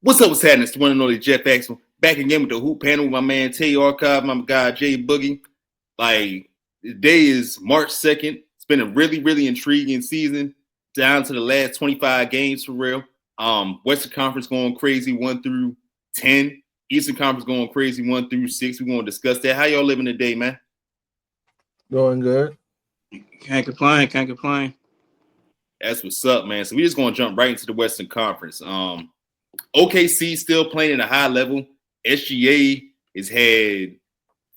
What's up? What's happening? It's the one and only Jeff Axel. Back again with the Hoop Panel with my man Tay Archive, my guy Jay Boogie. Like, the day is March 2nd. It's been a really, really intriguing season down to the last 25 games for real. Western Conference going crazy 1 through 10. Eastern Conference going crazy 1 through 6. We're going to discuss that. How y'all living today, man? Going good. Can't complain. That's what's up, man. So we're just going to jump right into the Western Conference. OKC still playing at a high level. SGA has had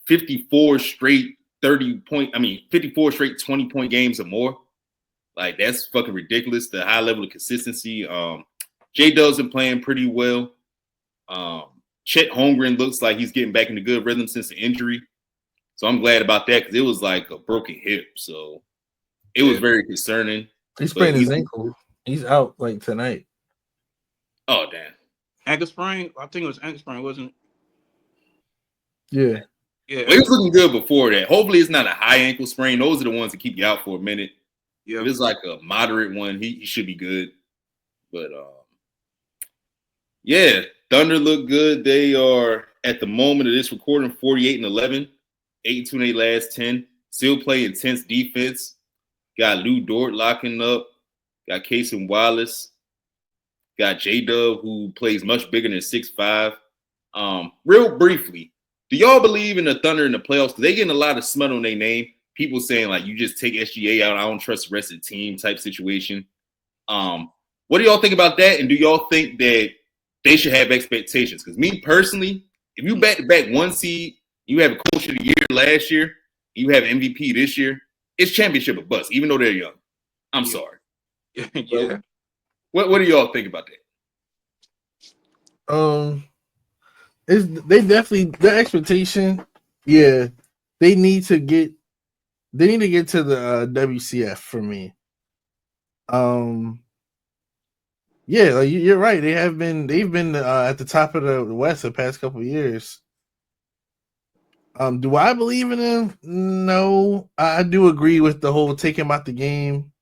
54 straight 20-point games or more. Like, that's fucking ridiculous. The high level of consistency. J-Dub's been playing pretty well. Chet Holmgren looks like he's getting back into good rhythm since the injury. So I'm glad about that because it was like a broken hip. So it was very concerning. He's spraining his ankle. He's out like tonight. Oh, damn. Ankle sprain? I think it was ankle sprain, wasn't it? Yeah. Well, he was looking good before that. Hopefully it's not a high ankle sprain. Those are the ones that keep you out for a minute. Yeah. If it's like a moderate one, he should be good. But, yeah, Thunder look good. They are, at the moment of this recording, 48-11. 8-2 in their last 10. Still play intense defense. Got Lou Dort locking up. Got Cason Wallace. Got J-Dub, who plays much bigger than 6'5". Real briefly, do y'all believe in the Thunder in the playoffs? Because they getting a lot of smut on their name. People saying, like, you just take SGA out, I don't trust the rest of the team type situation. What do y'all think about that? And do y'all think that they should have expectations? Because me personally, if you back-to-back 1 seed, you have a coach of the year last year, you have MVP this year, it's championship or bust, even though they're young. I'm sorry. Yeah. What do y'all think about that? They definitely the expectation. Yeah, they need to get to the WCF for me. Yeah, like you're right. They've been at the top of the West the past couple of years. Do I believe in them? No, I do agree with the whole take him out the game.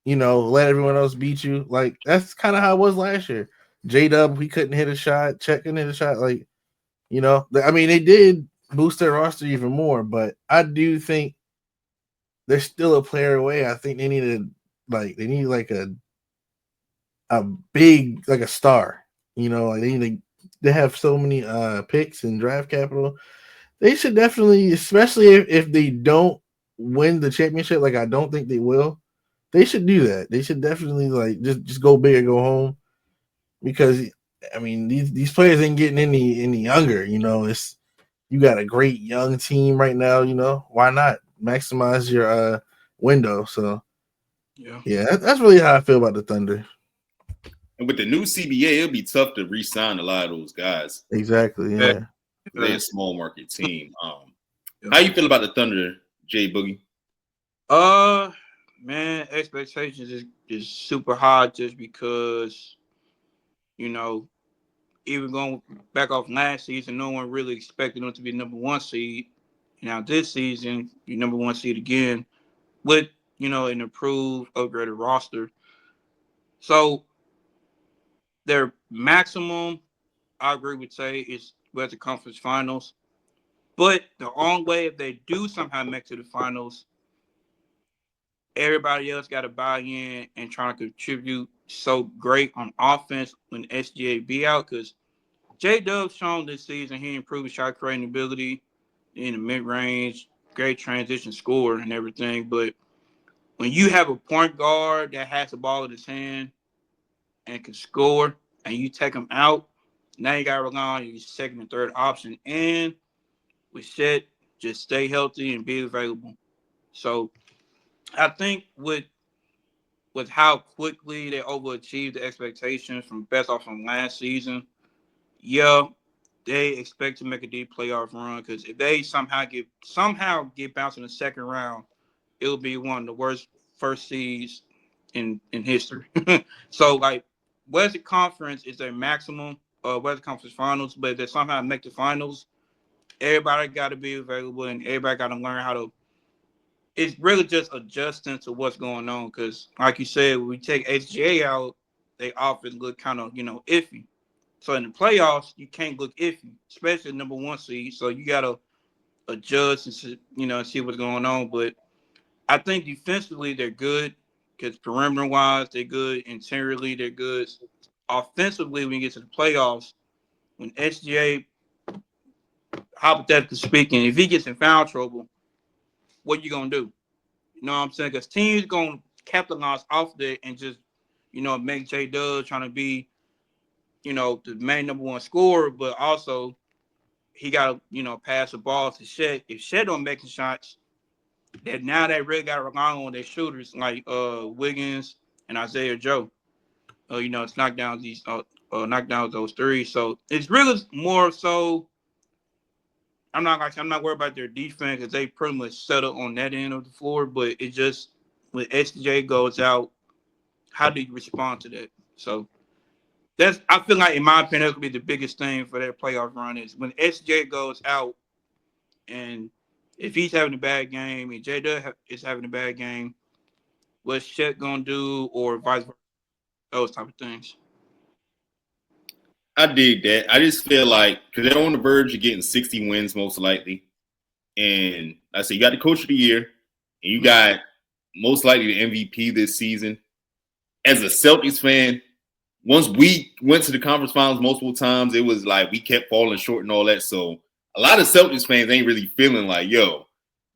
Let everyone else beat you. Like, that's kind of how it was last year. J-Dub, he couldn't hit a shot. Chet couldn't hit a shot. Like, I mean, they did boost their roster even more, but I do think they're still a player away. I think they need a big, like a star. Like they have so many picks and draft capital. They should definitely, especially if they don't win the championship, like I don't think they will, they should do that. They should definitely like just go big or go home, because I mean these players ain't getting any younger. It's you got a great young team right now. Why not maximize your window? So yeah, that's really how I feel about the Thunder. And with the new CBA, it'll be tough to re-sign a lot of those guys. Exactly. Yeah. They're a small market team. How you feel about the Thunder, Jay Boogie? Man, expectations is super high just because, even going back off last season, no one really expected them to be number 1 seed. Now this season, you're number 1 seed again with, an improved, upgraded roster. So their maximum, I agree with say, is Western Conference Finals. But the only way if they do somehow make to the finals, everybody else got to buy in and try to contribute so great on offense when SGA be out, because J-Dub's shown this season he improved his shot creating ability in the mid-range, great transition score and everything. But when you have a point guard that has the ball in his hand and can score, and you take him out, now you got to rely on your second and third option. And with Chet, just stay healthy and be available. So I think with how quickly they overachieved the expectations from best off from last season, yeah, they expect to make a deep playoff run, because if they somehow get bounced in the second round, it'll be one of the worst first seeds in history. So like Western Conference is their maximum Western Conference Finals, but if they somehow make the finals, everybody got to be available and everybody got to learn how to. It's really just adjusting to what's going on, because, like you said, when we take HGA out, they often look kind of, iffy. So in the playoffs, you can't look iffy, especially number 1 seed. So you gotta adjust and see what's going on. But I think defensively they're good because perimeter wise they're good, interiorly they're good. Offensively, when you get to the playoffs, when SGA, hypothetically speaking, if he gets in foul trouble, what you gonna do? You know what I'm saying? Because teams gonna capitalize off that and just make J Dub trying to be the main number 1 scorer, but also he got to pass the ball to Shed. If Shed don't make the shots, that really got to rely on their shooters like Wiggins and Isaiah Joe. It's knock down those threes. So it's really more so. I'm not worried about their defense because they pretty much settle on that end of the floor. But it just when SJ goes out, how do you respond to that? So I feel like in my opinion that's gonna be the biggest thing for their playoff run is when SJ goes out, and if he's having a bad game and J Dub is having a bad game, what's Chet gonna do or vice versa? Those type of things. I dig that. I just feel like because they're on the verge of getting 60 wins most likely. And I say you got the coach of the year and you got most likely the MVP this season. As a Celtics fan, once we went to the conference finals multiple times, it was like we kept falling short and all that. So a lot of Celtics fans ain't really feeling like, yo,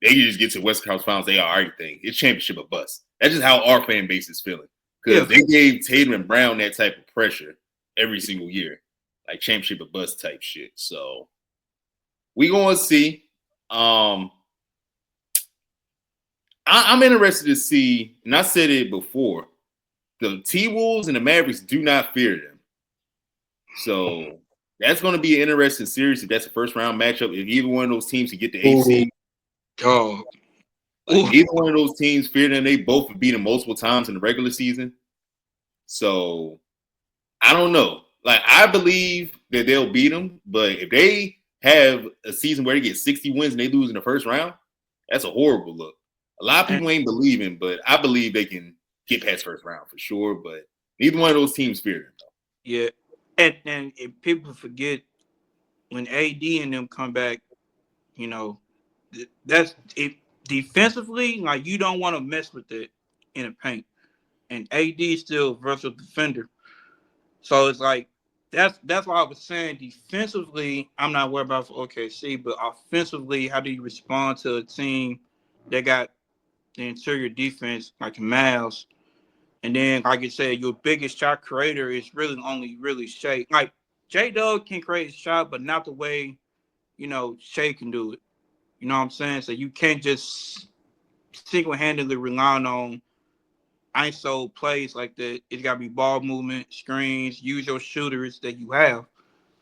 they can just get to the West Conference finals. They are everything. It's championship or bust. That's just how our fan base is feeling. Because they gave Tatum and Brown that type of pressure every single year. Like championship or bust type shit. So we going to see. I'm interested to see, and I said it before, the T-Wolves and the Mavericks do not fear them. So that's going to be an interesting series if that's a first-round matchup. If either one of those teams can get the AC. Either one of those teams fear them, they both have beat them multiple times in the regular season. So I don't know. Like, I believe that they'll beat them, but if they have a season where they get 60 wins and they lose in the first round, that's a horrible look. A lot of people ain't believing, but I believe they can get past first round for sure. But neither one of those teams fear them, though. Yeah, and if people forget when AD and them come back, that's it. Defensively, like you don't want to mess with it in the paint, and AD is still a versatile defender. So it's like that's why I was saying defensively, I'm not worried about for OKC, but offensively, how do you respond to a team that got the interior defense like Mavs? And then, like you said, your biggest shot creator is really only Shea. Like J Dub can create a shot, but not the way Shea can do it. You know what I'm saying? So you can't just single-handedly rely on ISO plays like that. It's got to be ball movement, screens, use your shooters that you have.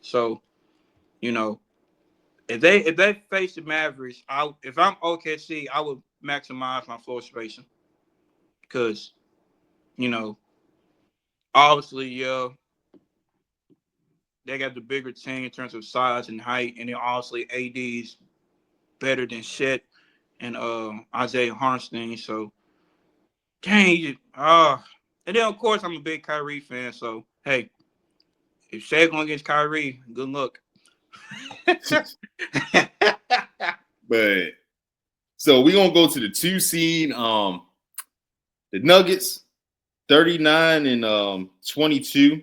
So, if they face the Mavericks, if I'm OKC, I would maximize my floor spacing because, obviously, they got the bigger team in terms of size and height, and then obviously AD's better than Chet and Isaiah Hartenstein. So, dang, and then of course I'm a big Kyrie fan. So, hey, if Shea going against Kyrie, good luck. But so we're gonna go to the 2 seed. The Nuggets, 39 and 22.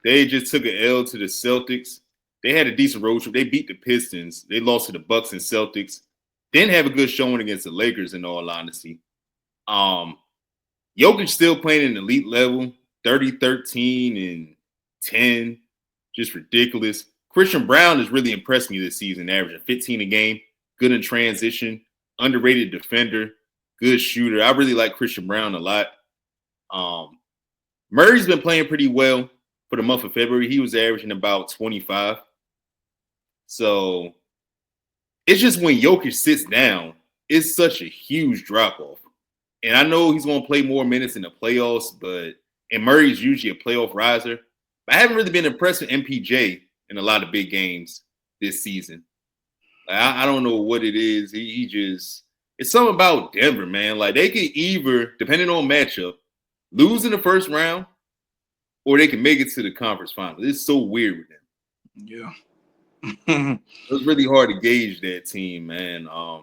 They just took an L to the Celtics. They had a decent road trip. They beat the Pistons. They lost to the Bucks and Celtics. Didn't have a good showing against the Lakers, in all honesty. Jokic still playing an elite level, 30, 13, and 10. Just ridiculous. Christian Brown has really impressed me this season, averaging 15 a game, good in transition, underrated defender, good shooter. I really like Christian Brown a lot. Murray's been playing pretty well for the month of February. He was averaging about 25. So it's just when Jokic sits down, it's such a huge drop-off. And I know he's going to play more minutes in the playoffs, and Murray's usually a playoff riser. But I haven't really been impressed with MPJ in a lot of big games this season. I don't know what it is. He just – it's something about Denver, man. Like, they could either, depending on matchup, lose in the first round or they can make it to the conference finals. It's so weird with them. Yeah. It was really hard to gauge that team, man. I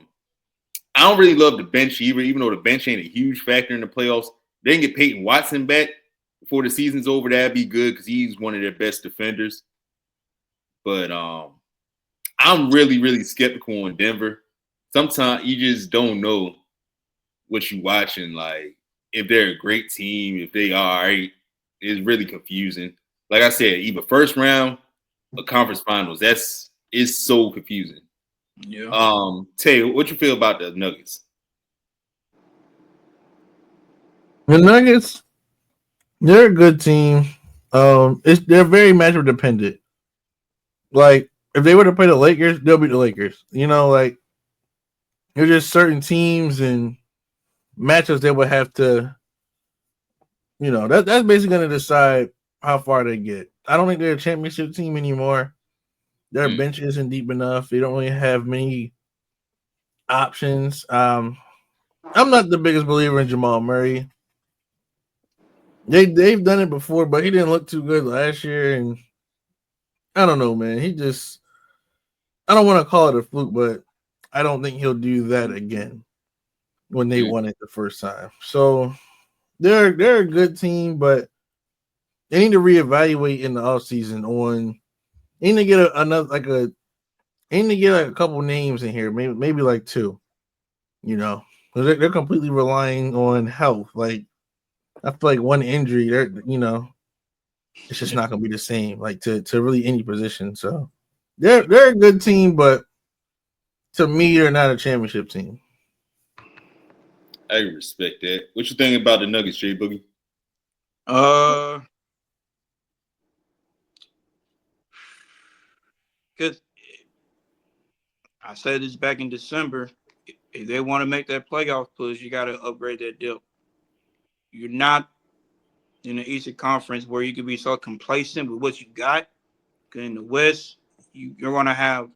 don't really love the bench either, even though the bench ain't a huge factor in the playoffs. They can get Peyton Watson back before the season's over. That'd be good because he's one of their best defenders. But I'm really, really skeptical on Denver. Sometimes you just don't know what you're watching. Like, if they're a great team, if they are, it's really confusing. Like I said, either first round or conference finals. It's so confusing. Yeah. Tay, what you feel about the Nuggets? The Nuggets, they're a good team. They're very matchup dependent. Like, if they were to play the Lakers, they'll beat the Lakers. You know, like, there's just certain teams and matchups they would have to, you know, that's basically going to decide how far they get. I don't think they're a championship team anymore. Their bench isn't deep enough. They don't really have many options. I'm not the biggest believer in Jamal Murray. They've done it before, but he didn't look too good last year, and I don't know, man. I don't want to call it a fluke, but I don't think he'll do that again when they won it the first time. So they're a good team, but they need to reevaluate in the offseason on. They need to get a couple names in here, maybe like two. You know, because they're completely relying on health. Like, I feel like one injury, it's just not gonna be the same. Like to really any position. So they're a good team, but to me, they're not a championship team. I respect that. What you think about the Nuggets, Jay Boogie? Because I said this back in December. If they want to make that playoff push, you got to upgrade that depth. You're not in the Eastern Conference where you can be so complacent with what you got. Because in the West, you're going to have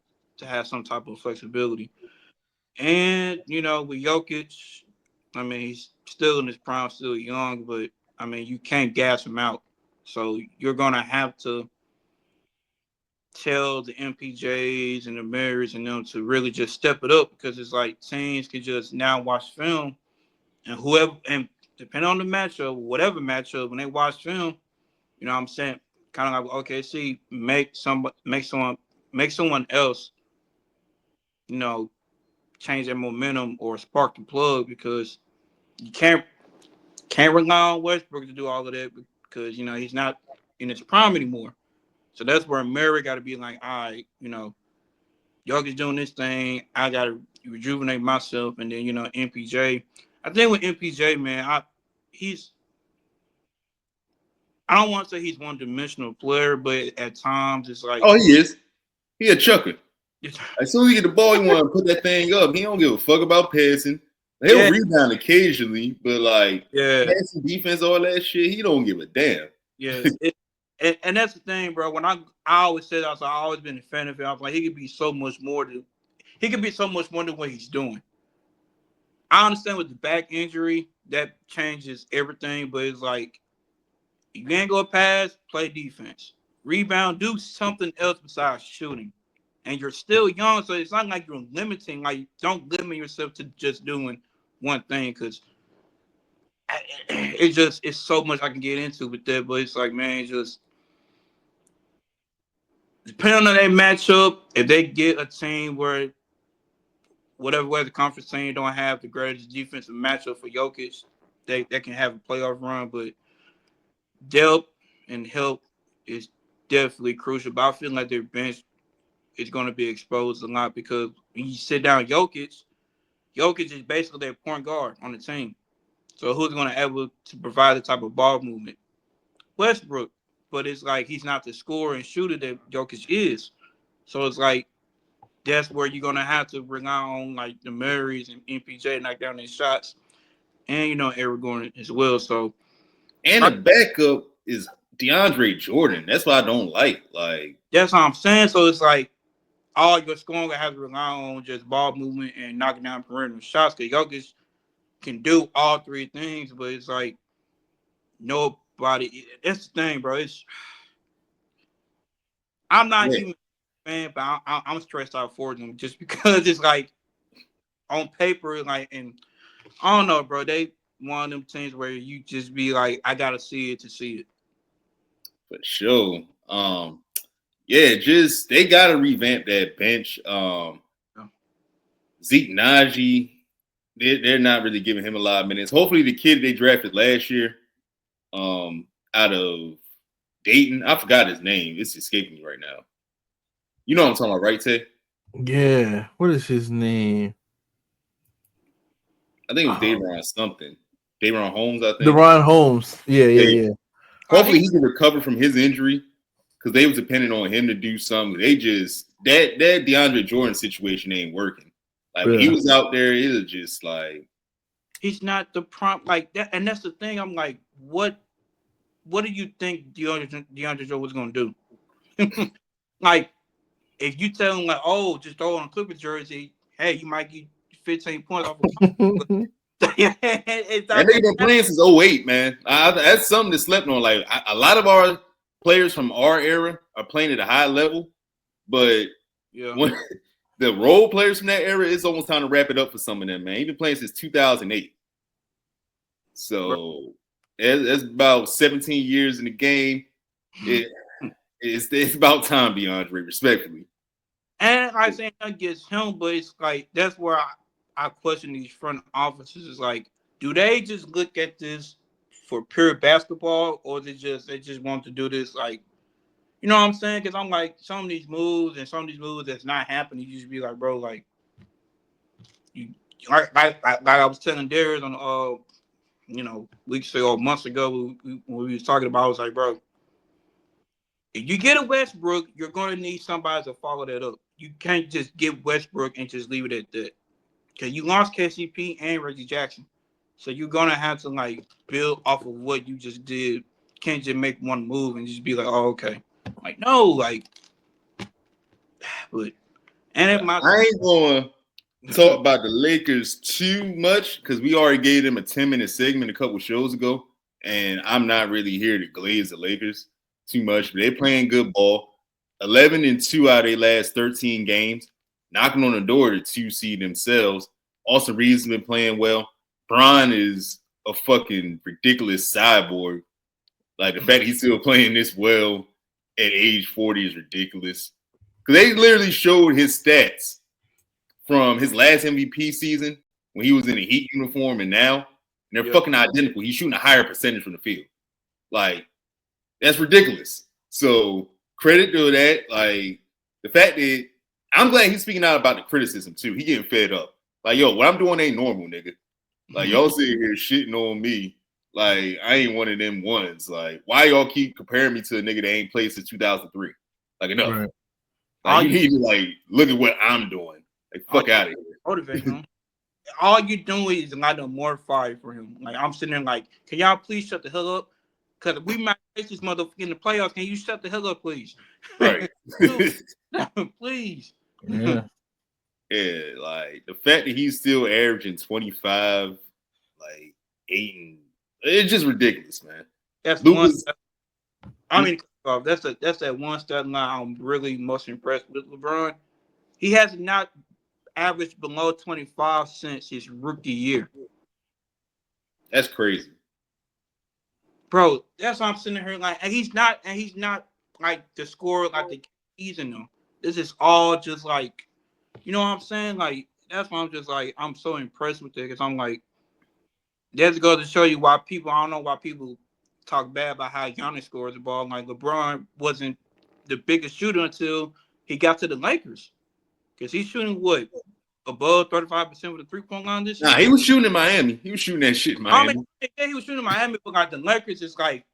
some type of flexibility. And, with Jokic, I mean, he's still in his prime, still young, but, I mean, you can't gas him out. So you're going to have to tell the MPJs and the Marys and them to really just step it up, because it's like teams can just now watch film, and depending on the matchup, whatever matchup, when they watch film, you know what I'm saying, kind of like OKC, make someone else, change their momentum or spark the plug, because you can't rely on Westbrook to do all of that, because he's not in his prime anymore. So that's where Murray got to be like, all right, Jokic doing this thing, I got to rejuvenate myself. And then, MPJ. I think with MPJ, man, I don't want to say he's one-dimensional player, but at times it's like... Oh, he is. He a chucker. As soon as he get the ball, he want to put that thing up. He don't give a fuck about passing. He'll rebound occasionally, but passing, defense, all that shit, he don't give a damn. Yeah. And that's the thing, bro. When I always said, I've always been a fan of him. I was like, he could be so much more than what he's doing. I understand with the back injury, that changes everything, but it's like, you can't go pass, play defense. Rebound, do something else besides shooting. And you're still young, so it's not like you're limiting. Like, don't limit yourself to just doing one thing, because it's so much I can get into with that. But it's like, man, just depending on that matchup, if they get a team where whatever way the conference team don't have the greatest defensive matchup for Jokic, they can have a playoff run. But depth and help is definitely crucial. But I feel like their bench is going to be exposed a lot, because when you sit down Jokic is basically their point guard on the team. So who's going to be able to provide the type of ball movement? Westbrook. But it's like he's not the scorer and shooter that Jokic is. So it's like that's where you're going to have to rely on like the Murrays and MPJ knock down their shots. And, Eric Gordon as well. So, and the backup is DeAndre Jordan. That's what I don't like. Like, that's what I'm saying. So it's like all your scoring going to have to rely on just ball movement and knocking down perimeter shots, because Jokic can do all three things, but it's like body. That's the thing, bro. I'm not even a fan, but I'm stressed out for them just because it's like on paper, like, and I don't know, bro. They one of them teams where you just be like, I gotta see it to see it. For sure. Yeah, just they gotta revamp that bench. Zeke Naji, they're not really giving him a lot of minutes. Hopefully, the kid they drafted last year, out of Dayton, I forgot his name. It's escaping me right now. You know what I'm talking about, right, Tay? Yeah. What is his name? I think it was Daron something. Daron Holmes, I think. DaRon Holmes. Yeah. Hopefully, he can recover from his injury because they was depending on him to do something. They just that DeAndre Jordan situation ain't working. Like when he was out there, it was just like he's not the prompt like that, and that's the thing. I'm like, what do you think DeAndre Jordan was gonna do? Like, if you tell him like, oh, just throw on a Clippers jersey, hey, you might get 15 points off of that nigga been playing since 08, man. That's something that's slept on. Like a lot of our players from our era are playing at a high level, but when the role players from that era, it's almost time to wrap it up for some of them, man. He's been playing since 2008. So that's about 17 years in the game. It's about time, DeAndre, respectfully. And I say against him, but it's like that's where I question these front offices. Is like, do they just look at this for pure basketball, or they just want to do this like, you know what I'm saying? Because I'm like, some of these moves that's not happening. You just be like, bro, like you like I was telling Darius on weeks ago, months ago when we was talking about. I was like, bro, if you get a Westbrook, you're going to need somebody to follow that up. You can't just get Westbrook and just leave it at that. Because you lost KCP and Reggie Jackson. So you're going to have to, like, build off of what you just did. You can't just make one move and just be like, oh, okay. Like, no, like, but. And I ain't going to talk about the Lakers too much because we already gave them a 10-minute segment a couple shows ago. And I'm not really here to glaze the Lakers too much, but they're playing good ball. 11-2 out of their last 13 games, knocking on the door to 2 seed themselves. Austin Reeves has been playing well. Bron is a fucking ridiculous cyborg. Like the fact he's still playing this well at age 40 is ridiculous. Because they literally showed his stats from his last MVP season when he was in a Heat uniform and now, and they're fucking identical. He's shooting a higher percentage from the field. Like, that's ridiculous. So credit to that. Like the fact that I'm glad he's speaking out about the criticism too. He getting fed up. Like, yo, what I'm doing ain't normal, nigga. Like y'all sitting here shitting on me. Like I ain't one of them ones. Like why y'all keep comparing me to a nigga that ain't played since 2003? Like enough. Right. Like, you need to like look at what I'm doing. Like fuck out of here. Motivate him. All you doing is like a more fire for him. Like I'm sitting there like, can y'all please shut the hell up? Because we might face this motherfucker in the playoffs. Can you shut the hell up, please? Right. Please. Yeah. Yeah, like the fact that he's still averaging 25, like 8, it's just ridiculous, man. That's one. I mean, that's that one stat line I'm really most impressed with LeBron. He has not averaged below 25 since his rookie year. That's crazy. Bro, that's why I'm sitting here like, and he's not like the scorer like the keys in them. This is all just like, you know what I'm saying? Like that's why I'm just like I'm so impressed with it because I'm like, that's goes to show you why people. I don't know why people talk bad about how Giannis scores the ball. Like LeBron wasn't the biggest shooter until he got to the Lakers because he's shooting what above 35% with the 3-point line this year. Nah, he was shooting in Miami. He was shooting that shit in Miami. I mean, yeah, he was shooting in Miami, but like the Lakers, it's like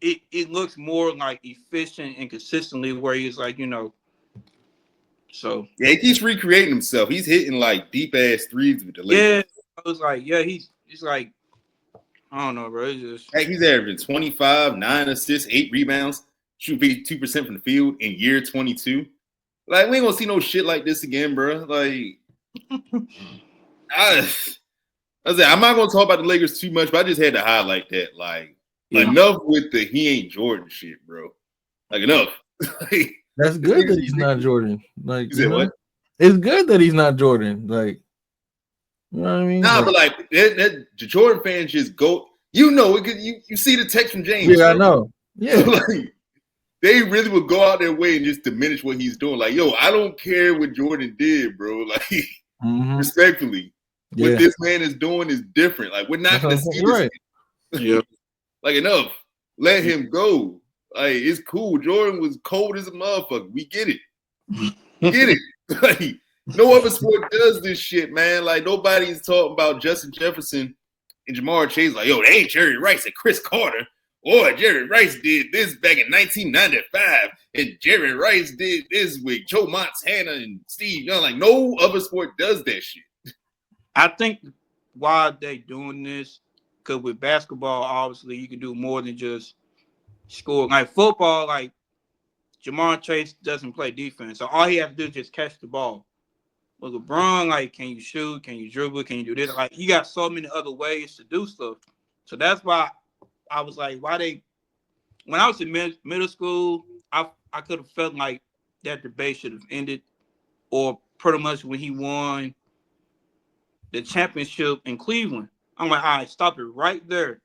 it looks more like efficient and consistently where he's like, you know. So yeah, he keeps recreating himself. He's hitting like deep ass threes with the Lakers. Yeah, I was like, yeah, he's like, I don't know, bro. It's just hey, he's averaging 25, 9 assists, 8 rebounds, shooting 52% from the field in year 22. Like, we ain't gonna see no shit like this again, bro. Like, I'm not gonna talk about the Lakers too much, but I just had to highlight that. Like, enough with the he ain't Jordan shit, bro. Like enough. Like, that's good that he's not Jordan. Like, you said what? It's good that he's not Jordan. Like, you know what I mean? Nah, but like the Jordan fans just go. You know, you see the text from James. Yeah, I know. Yeah, So, like, they really would go out their way and just diminish what he's doing. Like, yo, I don't care what Jordan did, bro. Like, respectfully, what this man is doing is different. Like, we're not gonna see this. Right. Yeah. Like, enough. Let him go. Like, it's cool. Jordan was cold as a motherfucker. We get it. Get it. Like, no other sport does this shit, man. Like, nobody's talking about Justin Jefferson and Jamar Chase. Like, yo, they ain't Jerry Rice and Chris Carter. Or Jerry Rice did this back in 1995, and Jerry Rice did this with Joe Montana and Steve Young. Like, no other sport does that shit. I think why they doing this, because with basketball, obviously, you can do more than just score. Like football, like Jamar Chase doesn't play defense, so all he has to do is just catch the ball. With LeBron, like, can you shoot? Can you dribble? Can you do this? Like, you got so many other ways to do stuff. So that's why I was like, when I was in middle school, I could have felt like that debate should have ended, or pretty much when he won the championship in Cleveland. I'm like, all right, stop it right there.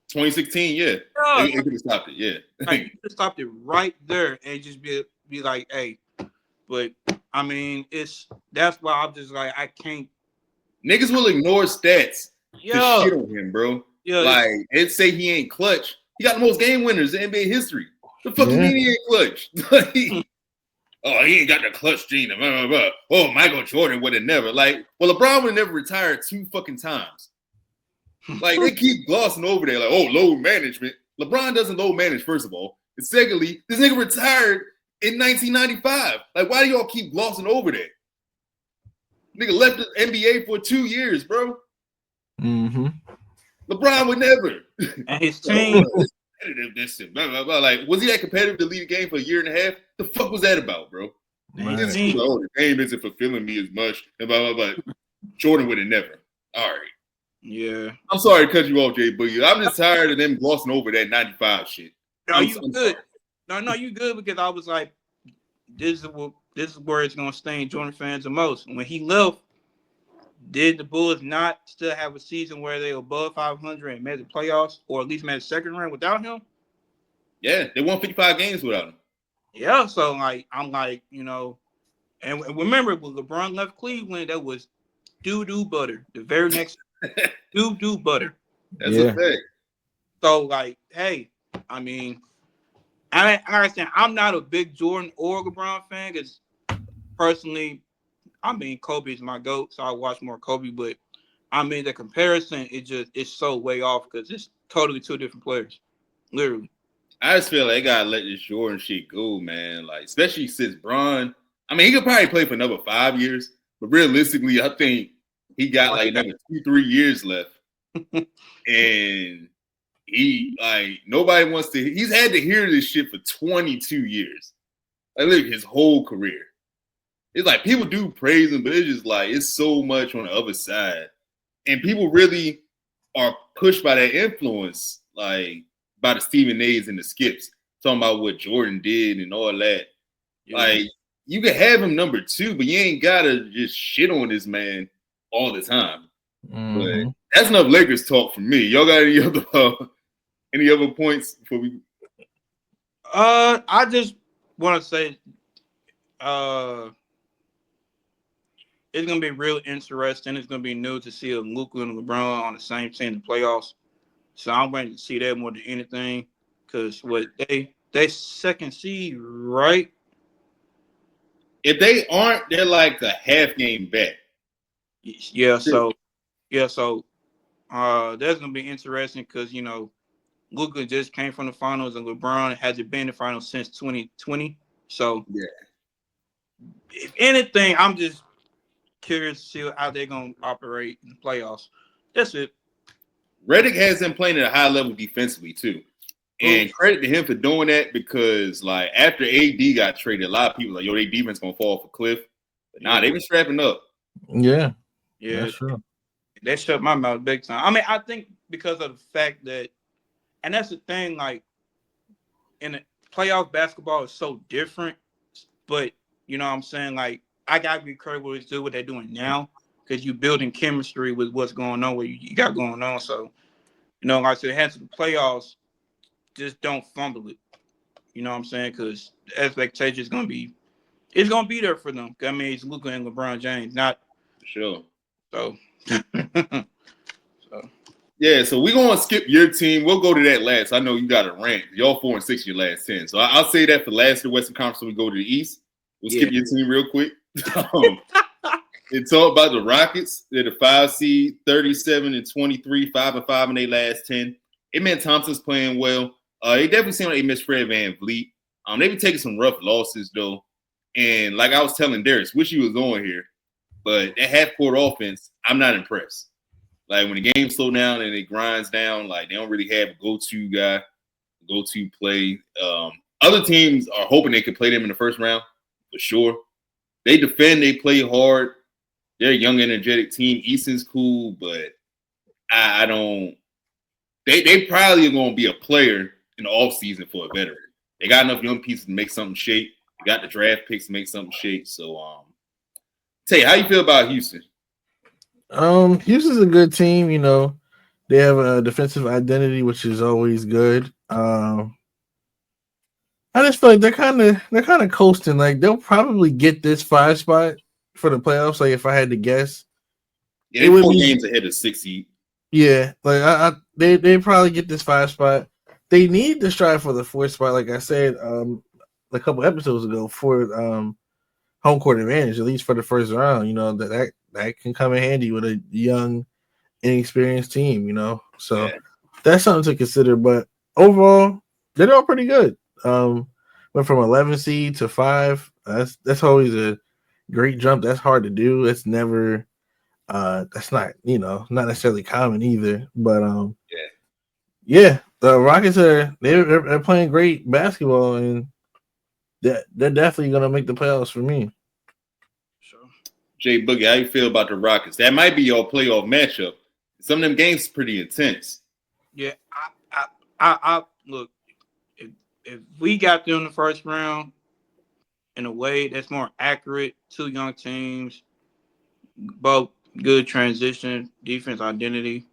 2016, yeah. They could have stopped it, yeah. Like, you could stop it right there and just be like, hey, but I mean, that's why I'm just like, I can't. Niggas will ignore stats to shit on him, bro. Yeah, like, and say he ain't clutch. He got the most game winners in NBA history. The fuck you mean he ain't clutch? Like, oh, he ain't got the clutch gene. Blah, blah, blah. Oh, Michael Jordan would have never. Like, well, LeBron would have never retired 2 fucking times. Like, they keep glossing over there. Like, oh, load management. LeBron doesn't load manage, first of all. And secondly, this nigga retired in 1995. Like, why do y'all keep glossing over that? Nigga left the NBA for 2 years, bro. Mm-hmm. LeBron would never. And his team. Blah, blah, blah. Like, was he that competitive to lead a game for a year and a half? The fuck was that about, bro? This is, oh, the game isn't fulfilling me as much. And blah, blah, blah. Jordan would have never. All right. Yeah. I'm sorry to cut you off, Jay Boogie. I'm just tired of them glossing over that 95 shit. No, you good. No, you good, because I was like, this is where it's gonna stain Jordan fans the most. When he left, did the Bulls not still have a season where they were above 500 and made the playoffs, or at least made a second round without him? Yeah, they won 55 games without him. Yeah, so like, I'm like, you know, and remember when LeBron left Cleveland, that was doo-doo butter. The very next doo-doo butter. That's a fact. So like, hey, I mean, I understand I'm not a big Jordan or LeBron fan, because personally, I mean, Kobe's my GOAT, so I watch more Kobe, but I mean, the comparison, it's so way off, because it's totally 2 different players, literally. I just feel like they gotta let this Jordan shit go, man. Like, especially since Bron, I mean, he could probably play for another 5 years, but realistically, I think he got like another 2-3 years left. And he, like, nobody wants to, he's had to hear this shit for 22 years. Like, look, his whole career. It's like, people do praise him, but it's just like, it's so much on the other side. And people really are pushed by that influence, like, by the Stephen A's and the Skips, talking about what Jordan did and all that. Yeah. Like, you can have him number 2, but you ain't gotta just shit on this man all the time. But that's enough Lakers talk for me. Y'all got any other points before we? I just want to say, it's gonna be real interesting. It's gonna be new to see Luka and LeBron on the same team in the playoffs. So I'm waiting to see that more than anything, because what they second seed, right? If they aren't, they're like a half game back. Yeah. So that's gonna be interesting, because you know, Luka just came from the finals and LeBron hasn't been in the finals since 2020. So yeah, if anything, I'm just curious to see how they're gonna operate in the playoffs. That's it. Redick has them playing at a high level defensively too, and credit to him for doing that, because like after AD got traded, a lot of people like, yo, their defense gonna fall off a cliff. But nah, they've been strapping up. Yeah, that's true. They shut my mouth big time. I mean, I think because of the fact that and that's the thing. Like in the playoff basketball is so different, but you know what I'm saying. Like I gotta be credible to do what they're doing now because you building chemistry with what's going on, what you got going on. So you know, like I said, head to the playoffs, just don't fumble it. You know what I'm saying? Because the expectation is gonna be there for them. I mean, it's Luka and LeBron James, not For sure. so. Yeah, so we're gonna skip your team. We'll go to that last. I know you got a rant. Y'all 4-6 your last 10. So I'll say that for last of the Western Conference when we go to the East. We'll skip your team real quick. And talk about the Rockets. They're the 5 seed, 37-23, 5-5 in their last 10. Amen Thompson's playing well. They definitely seem like they miss Fred VanVleet. They be taking some rough losses though. And like I was telling Darius, wish he was on here, but that half-court offense, I'm not impressed. Like when the game slow down and it grinds down, like they don't really have a go-to guy, go-to play. Other teams are hoping they can play them in the first round for sure. They defend, they play hard. They're a young, energetic team. Easton's cool, but I don't. They probably are going to be a player in the offseason for a veteran. They got enough young pieces to make something shake. They got the draft picks to make something shake. So, Tay, how you feel about Houston? Houston's a good team. You know, they have a defensive identity, which is always good. I just feel like they're kind of coasting. Like they'll probably get this 5 spot for the playoffs. Like if I had to guess, yeah, they're 4 games ahead of 6 seed. Yeah, like they probably get this 5 spot. They need to strive for the 4th spot, like I said a couple episodes ago, for home court advantage, at least for the first round. You know that can come in handy with a young, inexperienced team. You know, so that's something to consider. But overall, they're doing pretty good. Went from 11 seed to 5. That's always a great jump. That's hard to do. It's never. That's not not necessarily common either. But the Rockets they're playing great basketball, and they're definitely gonna make the playoffs for me. Sure. Jay Boogie, how you feel about the Rockets? That might be your playoff matchup. Some of them games are pretty intense. Yeah, I look. If we got them in the first round in a way that's more accurate, 2 young teams, both good transition, defense identity.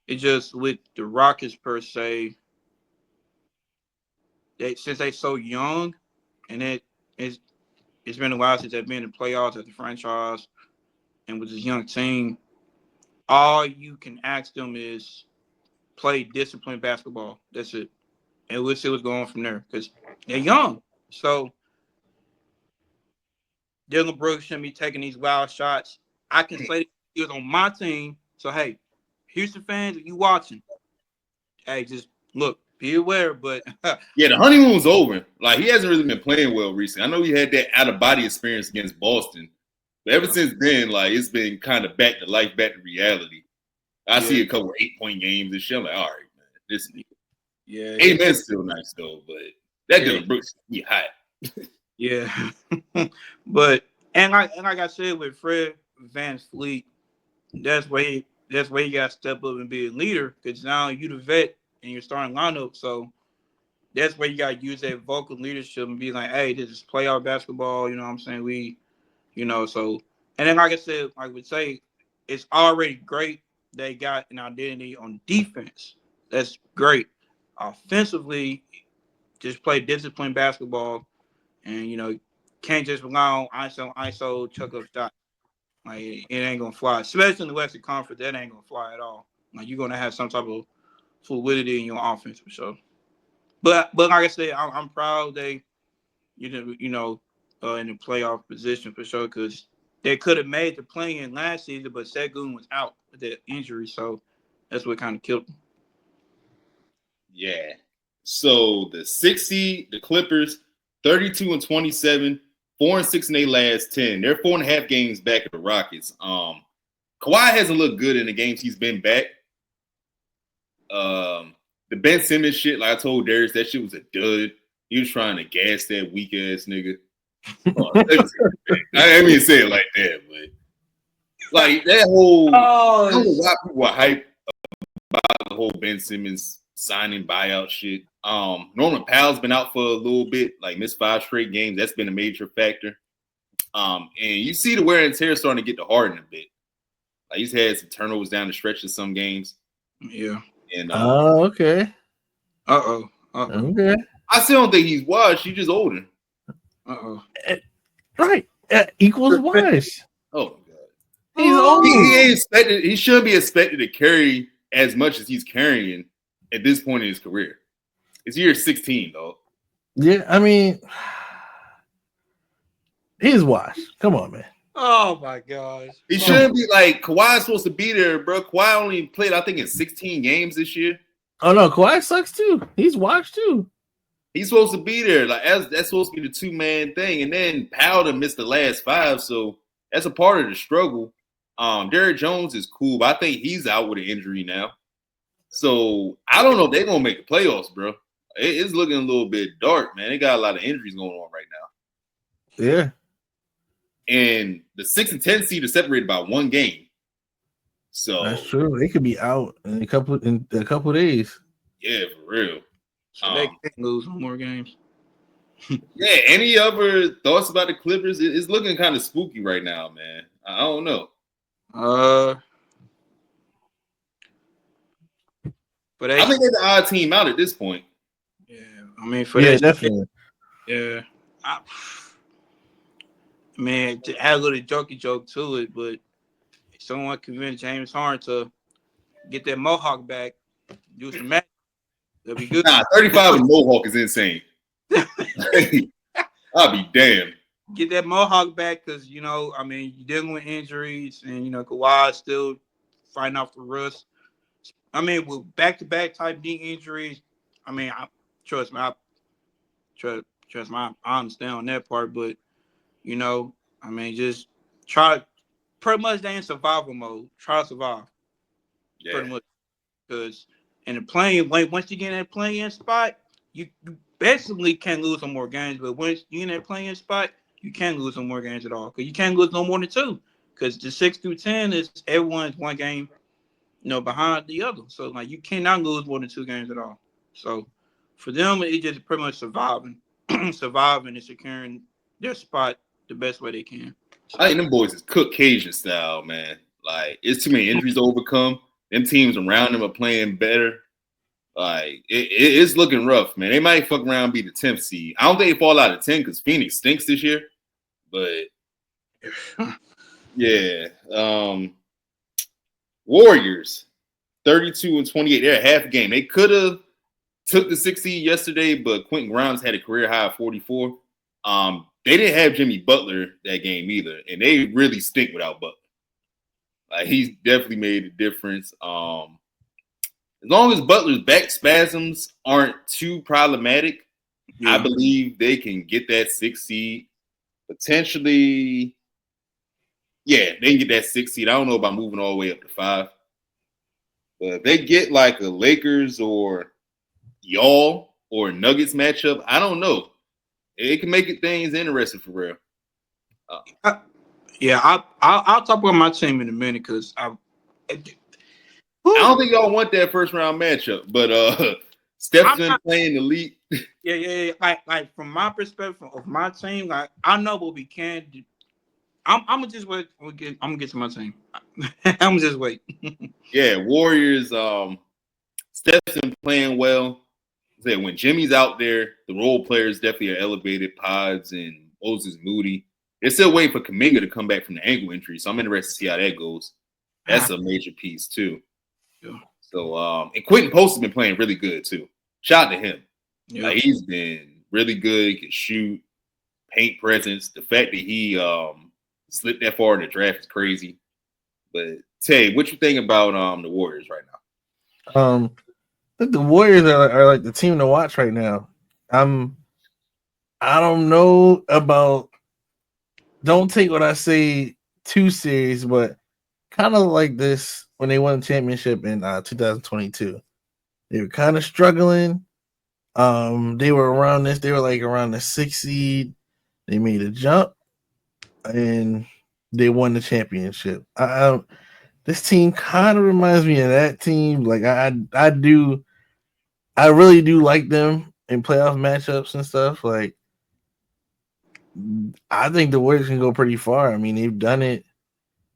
It's just with the Rockets per se, since they're so young, and it's been a while since they've been in the playoffs as a franchise, and with this young team, all you can ask them is play disciplined basketball. That's it. And we'll see what's going on from there because they're young. So Dylan Brooks shouldn't be taking these wild shots. I can say he was on my team. So, hey, Houston fans, if you watching, hey, just look, be aware. But yeah, the honeymoon's over. Like, he hasn't really been playing well recently. I know he had that out-of-body experience against Boston. But ever since then, like, it's been kind of back to life, back to reality. I see a couple of 8-point games and shit. I'm like, all right, man, this nigga. Yeah. Amen's still nice, though, but that Dylan Brooks, he hot. Yeah. But, and like I said, with Fred VanVleet, that's where you got to step up and be a leader because now you the vet in your starting lineup. So that's where you got to use that vocal leadership and be like, hey, this is playoff basketball. You know what I'm saying? So, and then like I said, I would say it's already great they got an identity on defense. That's great. Offensively, just play disciplined basketball and, can't just rely on ISO, chuck up shots. Like, it ain't going to fly. Especially in the Western Conference, that ain't going to fly at all. Like, you're going to have some type of fluidity in your offense for sure. But like I said, I'm proud they, in the playoff position for sure because they could have made the play-in last season, but Sengun was out with that injury, so that's what kind of killed them. Yeah. So the 6 seed, the Clippers, 32-27, 4-6 in their last 10. They're 4.5 games back of the Rockets. Kawhi hasn't looked good in the games he's been back. The Ben Simmons shit, like I told Darius, that shit was a dud. He was trying to gas that weak ass nigga. I didn't mean to say it like that, but like that whole I don't know why people are hyped about the whole Ben Simmons signing buyout shit. Norman Powell's been out for a little bit, like missed 5 straight games. That's been a major factor. And you see the wear and tear starting to get to Harden a bit. Like he's had some turnovers down the stretch of some games. Yeah. And okay. Okay. I still don't think he's washed. He's just older. Right. Equals wise. Oh my god. He's old. He ain't expected. He shouldn't be expected to carry as much as he's carrying at this point in his career. It's year 16, though. Yeah, I mean, he's washed. Come on, man. Oh my gosh. He shouldn't be like Kawhi's supposed to be there, bro. Kawhi only played, I think, in 16 games this year. Oh no, Kawhi sucks too. He's washed too. He's supposed to be there. Like that's supposed to be the 2-man thing. And then Powell missed the last 5, so that's a part of the struggle. Derrick Jones is cool, but I think he's out with an injury now. So I don't know if they're gonna make the playoffs, bro. It's looking a little bit dark, man. They got a lot of injuries going on right now. Yeah. And the 6 and 10 seed is separated by 1 game. So that's true. They could be out in a couple days. Yeah, for real. So they can lose 1 more games. Yeah. Any other thoughts about the Clippers? It's looking kind of spooky right now, man. I don't know. But I think they're the odd team out at this point. Yeah, I mean, definitely. Yeah, man, to add a little jokey joke to it, but if someone convinced James Harden to get that mohawk back, do some magic, that'll be good. Nah, 35 with mohawk is insane. I'll be damned. Get that mohawk back because, I mean, you're dealing with injuries and, Kawhi's still fighting off the rust. I mean, with back-to-back type knee injuries, I mean, trust me, I understand on that part, but, I mean, just try, pretty much they in survival mode. Try to survive. Yeah. Pretty much. Because in the playing, once you get in that playing spot, you basically can't lose no more games, but once you're in that playing spot, you can't lose no more games at all. Because you can't lose no more than 2. Because the 6 through 10 is everyone's 1 game, behind the other. So, like, you cannot lose more than 2 games at all. So, for them, it's just pretty much surviving and securing their spot the best way they can. So, I think them boys is cooked Cajun style, man. Like, it's too many injuries to overcome. Them teams around them are playing better. Like, it's looking rough, man. They might fuck around and be the 10th seed. I don't think they fall out of 10 because Phoenix stinks this year. But, yeah. Warriors, 32 and 28. They're a half a game. They could have took the 6th seed yesterday, but Quentin Grimes had a career high of 44. They didn't have Jimmy Butler that game either, and they really stink without Butler. Like, he's definitely made a difference. As long as Butler's back spasms aren't too problematic, I believe they can get that 6th seed. Potentially, yeah, they can get that 6th seed. I don't know about moving all the way up to 5. But if they get like a Lakers or y'all or Nuggets matchup, I don't know. It can make things interesting for real. I'll talk about my team in a minute because I don't think y'all want that first round matchup, but Steph's been playing elite. Yeah. Like from my perspective of my team, like I know what we can do. I'm gonna just wait. I'm gonna get to my team. I'm gonna just wait. Yeah, Warriors. Steph's been playing well. When Jimmy's out there, the role players definitely are elevated. Pods and Moses Moody. They're still waiting for Kuminga to come back from the ankle injury, so I'm interested to see how that goes. That's a major piece too. Yeah. So, and Quentin Post has been playing really good too. Shout out to him. Yeah. Like, he's been really good. He can shoot, paint presence. The fact that he slipped that far in the draft is crazy. But Tay, what you think about the Warriors right now? I think the Warriors are like the team to watch right now. I don't know about. Don't take what I say too serious, but kind of like this when they won the championship in 2022. They were kind of struggling. They were around this. They were like around the 6th seed. They made a jump, and they won the championship. This team kind of reminds me of that team. Like I do I really do like them in playoff matchups and stuff. Like, I think the Warriors can go pretty far. I mean, they've done it.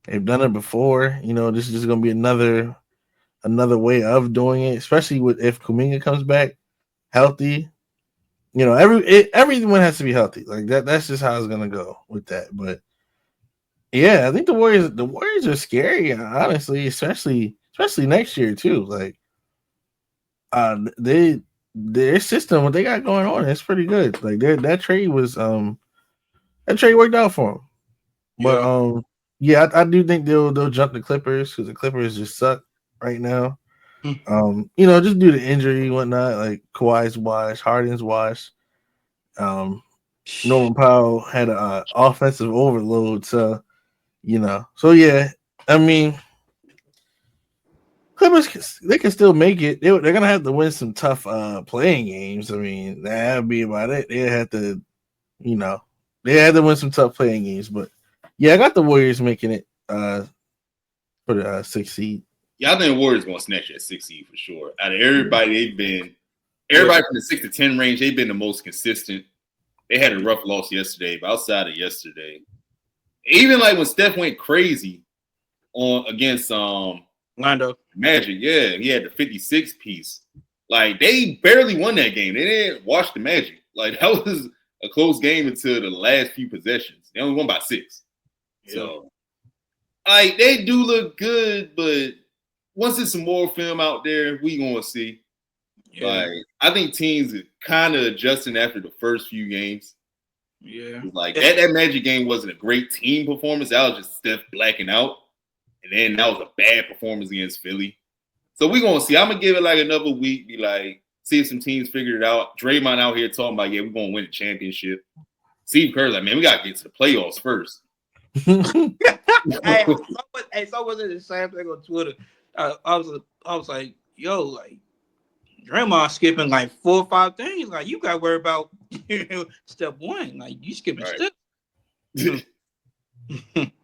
They've done it before. You know, this is just going to be another way of doing it, especially with if Kuminga comes back healthy. You know, everyone has to be healthy. Like that. That's just how it's going to go with that. But yeah, I think the Warriors are scary, honestly, especially next year too. Like, their system, what they got going on, it's pretty good. Like that trade worked out for them. But Yeah. yeah, I do think they'll jump the Clippers because the Clippers just suck right now. You know, just due to injury and whatnot, like Kawhi's washed, Harden's washed. Norman Powell had an offensive overload, so you know. So yeah, I mean, Clippers, they can still make it. They're gonna have to win some tough playing games. I mean, that'd be about it. They had to, you know, they had to win some tough playing games. But yeah, I got the Warriors making it for the 6th seed. Yeah, I think the Warriors gonna snatch that 6th seed for sure. Out of everybody, everybody from the 6 to 10 range, they've been the most consistent. They had a rough loss yesterday, but outside of yesterday, even like when Steph went crazy against Orlando Magic, yeah, he had the 56 piece. Like they barely won that game. They didn't watch the Magic. Like that was a close game until the last few possessions. They only won by 6. Yeah. So, like they do look good, but once there's some more film out there, we gonna see. Yeah. Like I think teams are kind of adjusting after the first few games. Yeah, like that Magic game wasn't a great team performance. That was just Steph blacking out, and then that was a bad performance against Philly. So we're gonna see. I'm gonna give it like another week. Be like, see if some teams figured it out. Draymond out here talking about, yeah, we're gonna win the championship. Steve Kerr's like, man, we gotta get to the playoffs first. So was it the same thing on Twitter? I was like, yo, like Draymond skipping like 4 or 5 things. Like you got to worry about step 1. Like you skipping steps. But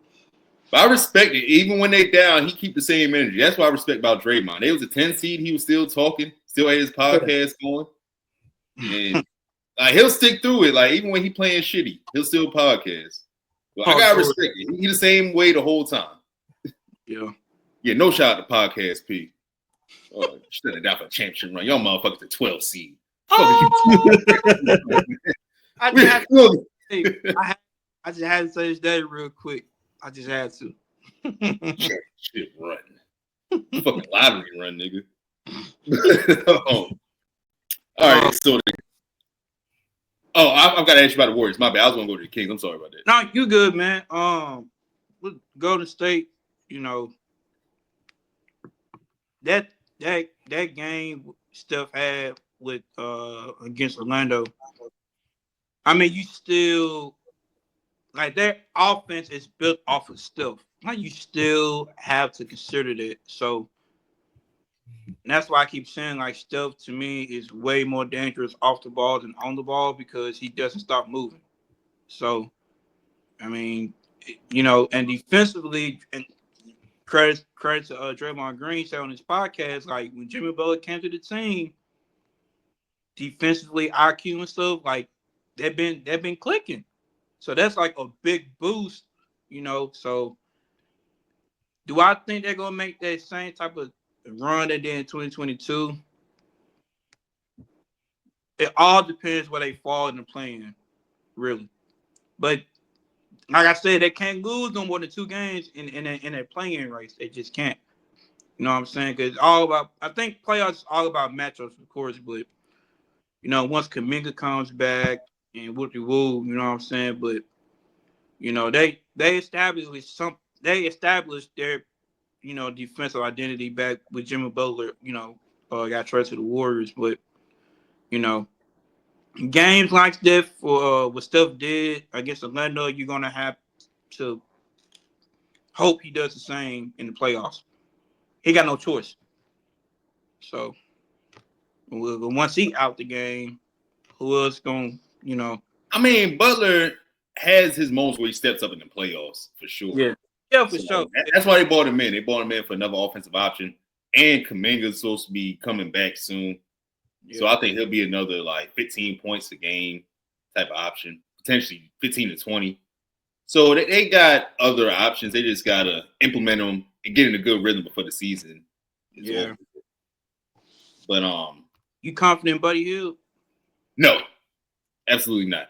I respect it. Even when they down, he keep the same energy. That's what I respect about Draymond. They was a 10 seed. He was still talking, still had his podcast going. And he'll stick through it. Like even when he playing shitty, he'll still podcast. Well, I gotta respect it. He the same way the whole time. Yeah. Yeah, no shout out to podcast P. Oh, should have down for a championship run. Y'all motherfuckers the 12 seed. I just had to say this day real quick. I just had to. Shit run. Fucking lottery run, nigga. All right, so I've got to ask you about the Warriors. My bad. I was gonna go to the Kings. I'm sorry about that. No, you good, man. With Golden State, you know, that game Steph had with against Orlando. I mean, you still like their offense is built off of Steph. Like you still have to consider that. So that's why I keep saying like Steph to me is way more dangerous off the ball than on the ball because he doesn't stop moving. So, I mean, you know, and defensively, and credit to Draymond Green said on his podcast, like when Jimmy Butler came to the team, defensively IQ and stuff, like they've been clicking. So that's like a big boost, you know. So do I think they're gonna make that same type of run they did in 2022? It all depends where they fall in the plan, really. But like I said, they can't lose no more than 2 games in a playing race. They just can't. You know what I'm saying? Because I think playoffs is all about matchups, of course. But you know, once Kuminga comes back and woo, you know what I'm saying? But you know, they established their, you know, defensive identity back with Jimmy Butler, you know, got traded to the Warriors. But, you know, games like that for what Steph did against Orlando, you're going to have to hope he does the same in the playoffs. He got no choice. So, once he out the game, who else going to, you know? I mean, Butler has his moments where he steps up in the playoffs for sure. Yeah, for sure. That's why they brought him in. They brought him in for another offensive option. And Kuminga's supposed to be coming back soon. Yeah. So I think he'll be another like 15 points a game type of option, potentially 15 to 20. So they got other options. They just got to implement them and get in a good rhythm before the season. Yeah. But you confident Buddy Hield? No, absolutely not.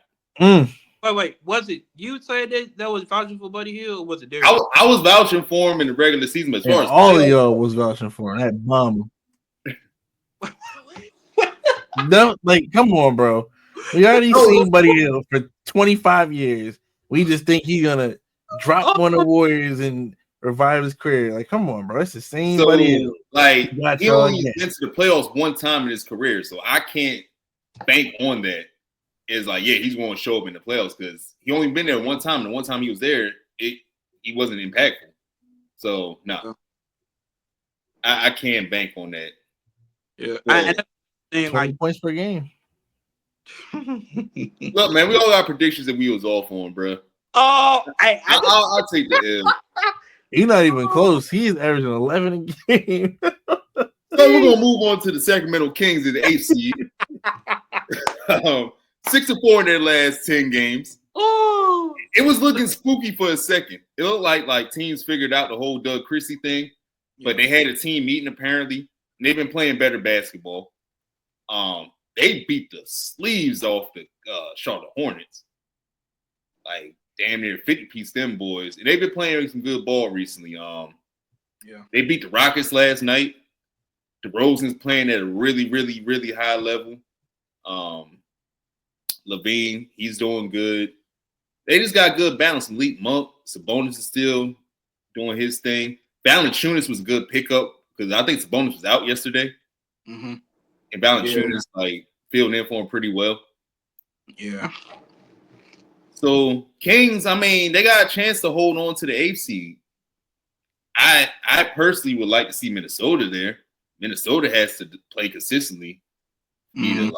Wait. Was it you said that was vouching for Buddy Hield, or was it Derek? I was vouching for him in the regular season, but as far as all of y'all was vouching for him. That bum. No, like, come on, bro. We already seen Buddy Hield for 25 years. We just think he's gonna drop one of the Warriors and revive his career. Like, come on, bro. It's the same Buddy Hield. Like, he only went to the playoffs one time in his career, so I can't bank on that. It's like, yeah, he's going to show up in the playoffs because he only been there one time. And the one time he was there, he wasn't impactful. So no, I can't bank on that. Yeah, so, 20 points per game. Look, man, we all got predictions that we was off on, bro. Oh, I'll take the L. He's not even close. He's averaging 11 a game. So we're gonna move on to the Sacramento Kings in the 8th seed. 6-4 in their last 10 games. Oh, it was looking spooky for a second. It looked like teams figured out the whole Doug Christie thing, but they had a team meeting apparently, and they've been playing better basketball. They beat the sleeves off the Charlotte Hornets, like damn near 50-piece them boys, and they've been playing some good ball recently. They beat the Rockets last night. DeRozan's playing at a really, really, really high level. Levine, he's doing good. They just got good balance. Elite Monk, Sabonis is still doing his thing. Valanciunas was a good pickup because I think Sabonis was out yesterday. Mm-hmm. And Valanciunas like filled in for him pretty well. Yeah. So Kings, I mean, they got a chance to hold on to the 8th seed. I personally would like to see Minnesota there. Minnesota has to play consistently. Mm-hmm.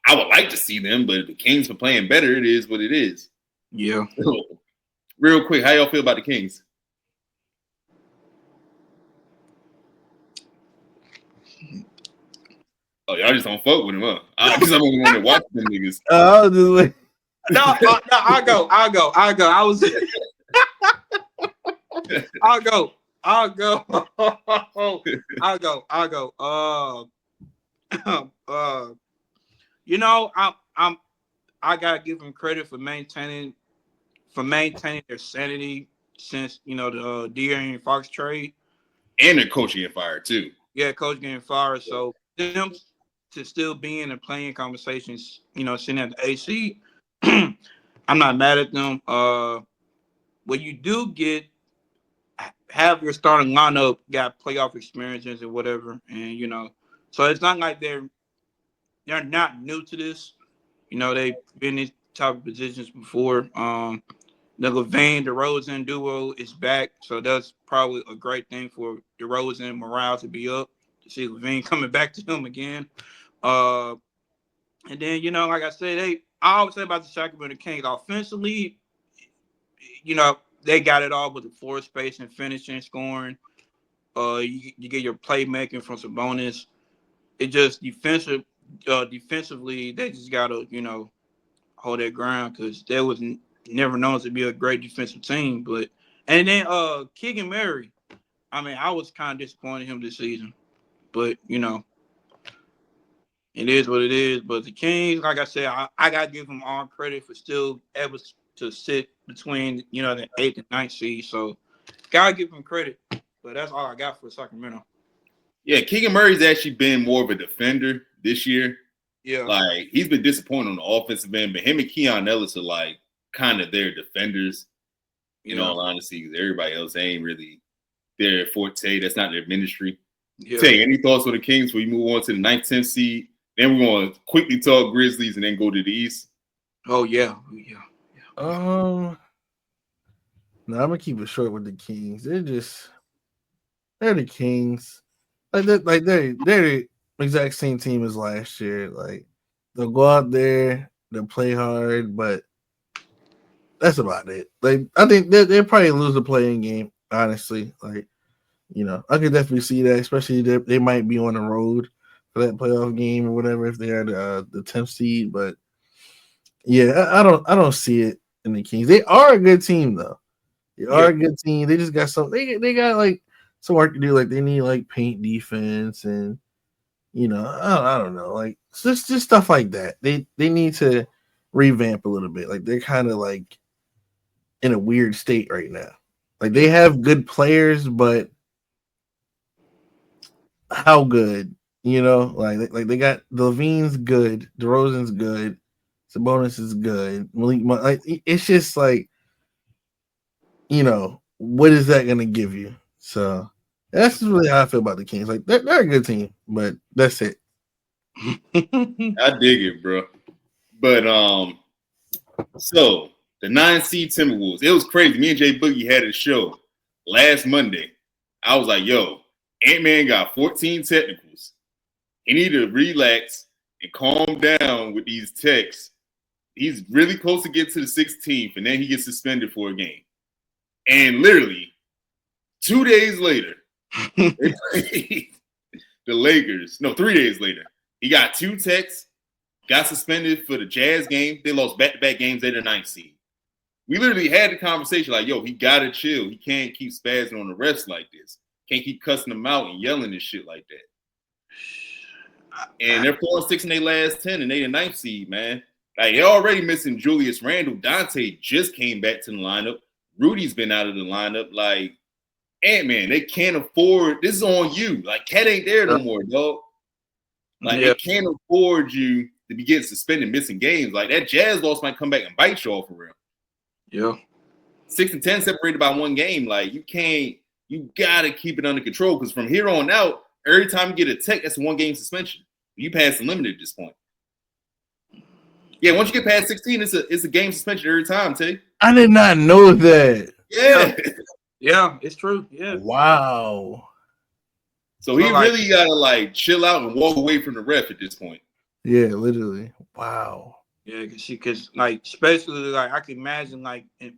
I would like to see them, but if the Kings are playing better, it is what it is. Yeah. So, real quick, how y'all feel about the Kings? Oh, y'all just don't fuck with him, huh? Because I'm the one that watch them niggas. Oh, just wait. No, I'll go. I was. I'll go. You know, I gotta give them credit for maintaining their sanity since the De'Aaron Fox trade. And their coach getting fired too. Yeah, coach getting fired. So them to still be in the playing conversations, sitting at the AC, I'm not mad at them. When you do have your starting lineup got playoff experiences and whatever, and so it's not like they're not new to this. They've been in these type of positions before. The Levine-DeRozan duo is back, so that's probably a great thing for DeRozan morale to be up, to see Levine coming back to him again. And then, like I said, I always say about the Sacramento Kings, offensively, they got it all with the floor space and finishing, scoring. You get your playmaking from Sabonis. It just defensively, they just got to, hold their ground because they was never known to be a great defensive team. And then Keegan Murray, I mean, I was kind of disappointed in him this season, but it is what it is. But the Kings, like I said, I gotta give them all credit for still able to sit between the 8th and 9th seed. So gotta give them credit. But that's all I got for Sacramento. Yeah, Keegan Murray's actually been more of a defender this year. Yeah. Like, he's been disappointed on the offensive end, but him and Keon Ellis are like kind of their defenders, in all honesty, because everybody else ain't really their forte. That's not their ministry. Yeah. Tay, any thoughts on the Kings before we move on to the 9th, 10th seed? Then we're going to quickly talk Grizzlies and then go to the East. Oh, yeah. No, I'm going to keep it short with the Kings. They're the Kings. They're the exact same team as last year. Like, they'll go out there, they'll play hard, but that's about it. Like, I think they'll probably lose the playing game, honestly. Like, I could definitely see that, especially they might be on the road for that playoff game or whatever if they're the 10th seed. But yeah, I don't see it in the Kings. They are a good team though. They are a good team. They just got some. They got like some work to do. Like they need like paint defense and I don't know, like just stuff like that. They need to revamp a little bit. Like they're kind of like in a weird state right now. Like they have good players, but how good? Like they got Levine's good, DeRozan's good, Sabonis is good. Like it's just like what is that going to give you? So that's really how I feel about the Kings. Like they're a good team, but that's it. I dig it, bro. But so the 9 seed Timberwolves, it was crazy. Me and Jay Boogie had a show last Monday. I was like, yo, Antman got 14 technicals. He need to relax and calm down with these techs. He's really close to get to the 16th, and then he gets suspended for a game. And literally 2 days later, they played the Lakers. No, 3 days later. He got 2 techs, got suspended for the Jazz game. They lost back-to-back games. They're the 9th seed. We literally had the conversation like, yo, he got to chill. He can't keep spazzing on the refs like this. Can't keep cussing them out and yelling and shit like that. And they're 4-6 in their last 10, and they the 9th seed, man. Like, they're already missing Julius Randle. Dante just came back to the lineup. Rudy's been out of the lineup. Like, Antman, they can't afford – this is on you. Like, Cat ain't there no more, dog. Like, they can't afford you to be getting suspended, missing games. Like, that Jazz loss might come back and bite you all for real. Yeah. 6 and 10 separated by 1 game. Like, you got to keep it under control because from here on out, every time you get a tech, that's a 1-game suspension. You pass the limit at this point. Yeah, once you get past 16, it's a game suspension every time, Tay. I did not know that. Yeah. Yeah, it's true. Yeah. Wow. So he really got to, like, chill out and walk away from the ref at this point. Yeah, literally. Wow. Yeah, because like, especially, like, I can imagine, like, in,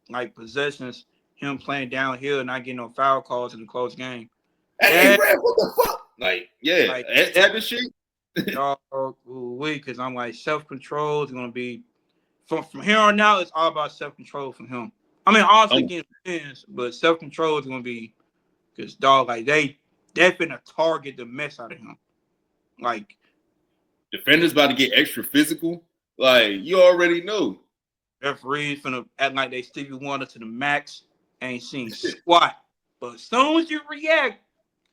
like, possessions, him playing downhill and not getting no foul calls in a close game. Hey, ref, what the fuck? Like, yeah, like, that type of shit. Because I'm like, self-control is going to be, from here on out, it's all about self-control from him. I mean, also against fans, but self-control is going to be, because, dog, like, they're finna target the mess out of him. Like, defenders about to get extra physical. Like, you already know. Referees finna act like they Stevie Wonder to the max, ain't seen squat. But as soon as you react,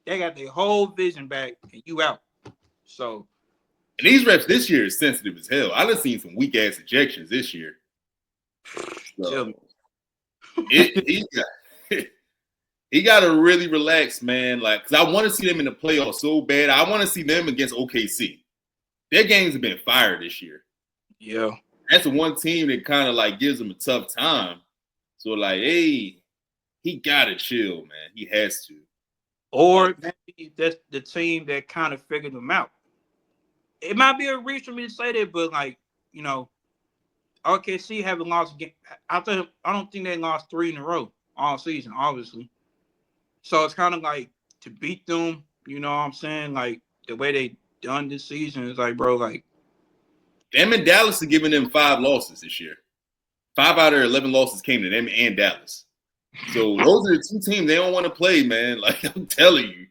they got their whole vision back and you out. So, and these refs this year is sensitive as hell. I done seen some weak ass ejections this year. So, he got to really relax, man. Like, because I want to see them in the playoffs so bad. I want to see them against OKC. Their games have been fired this year. Yeah, that's the one team that kind of like gives them a tough time. So like, hey, he gotta chill, man. He has to. Or maybe that's the team that kind of figured them out. It might be a reach for me to say that, but like, OKC haven't lost a game. I don't think they lost 3 in a row all season, obviously. So it's kind of like to beat them, you know what I'm saying? Like the way they done this season is like, bro, like them and Dallas are giving them 5 losses this year. 5 out of 11 losses came to them and Dallas. So those are the 2 teams they don't want to play, man. Like I'm telling you.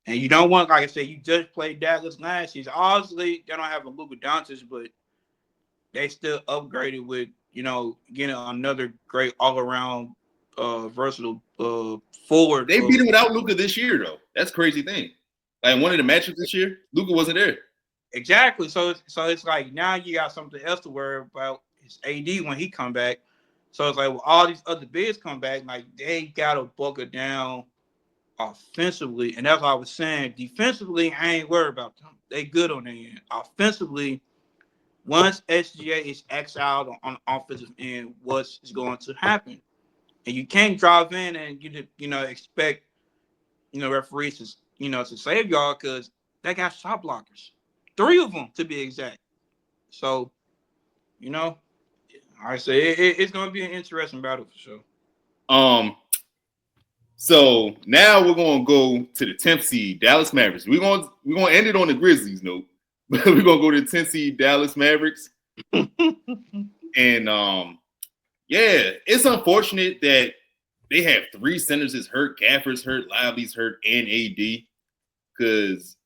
And you don't want, like I said, you just played Dallas last season. Obviously, they don't have a Luka Doncic, but they still upgraded with, getting another great all-around versatile forward. They beat him without Luka this year, though. That's the crazy thing. Like one of the matchups this year, Luka wasn't there. Exactly. So it's like now you got something else to worry about. It's AD when he come back. So it's like well, all these other bigs come back, like they gotta buckle down offensively. And that's what I was saying. Defensively, I ain't worried about them. They good on their end. Offensively, once SGA is exiled on the offensive end, what's going to happen? And you can't drive in and expect referees to save y'all because they got shot blockers. 3 of them to be exact. So, I say it's going to be an interesting battle for sure. So now we're gonna go to the 10th seed, Dallas Mavericks. We're gonna end it on the Grizzlies note, but we're gonna go to the 10th seed, Dallas Mavericks. And yeah, it's unfortunate that they have 3 centers is hurt, Gafford's hurt, Lively's hurt, and AD. Because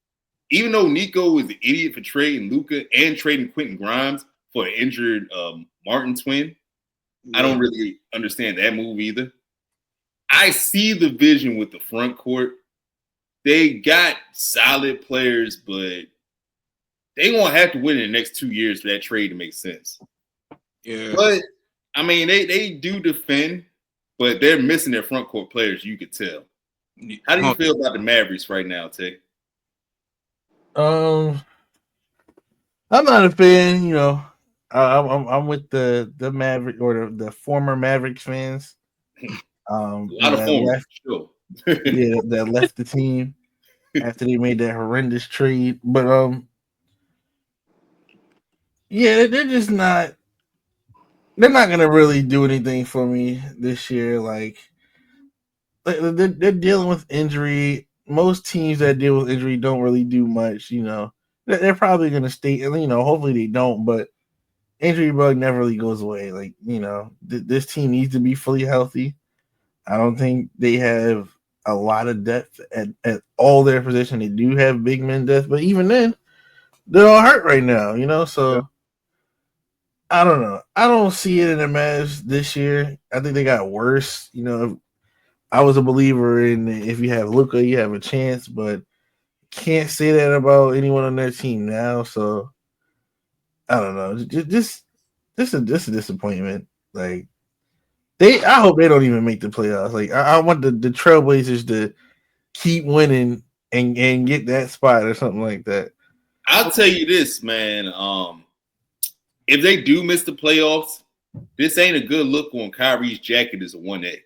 even though Nico is an idiot for trading Luka and trading Quentin Grimes for an injured Martin twin, I don't really understand that move either. I see the vision with the front court. They got solid players, but they're going to have to win in the next 2 years for that trade to make sense. Yeah. But, I mean, they do defend, but they're missing their front court players, you could tell. How do you feel about the Mavericks right now, Tay? I'm not a fan, you know. I'm with the Maverick or the former Mavericks fans. A lot of former, sure. Yeah, that left the team after they made that horrendous trade. But yeah, they're just not. They're not gonna really do anything for me this year. Like they're dealing with injury. Most teams that deal with injury don't really do much. You know, they're probably gonna stay. You know, hopefully they don't. But injury bug never really goes away. Like, you know, this team needs to be fully healthy. I don't think they have a lot of depth at all their position. They do have big men depth, but even then, they're all hurt right now, you know? So, I don't know. I don't see it in the Mavs this year. I think they got worse. You know, I was a believer in if you have Luka, you have a chance, but can't say that about anyone on their team now. So, I don't know. Just a disappointment. Like, I hope they don't even make the playoffs. Like, I want the Trailblazers to keep winning and get that spot or something like that. I'll tell you this, man. If they do miss the playoffs, this ain't a good look on Kyrie's jacket as a 1A.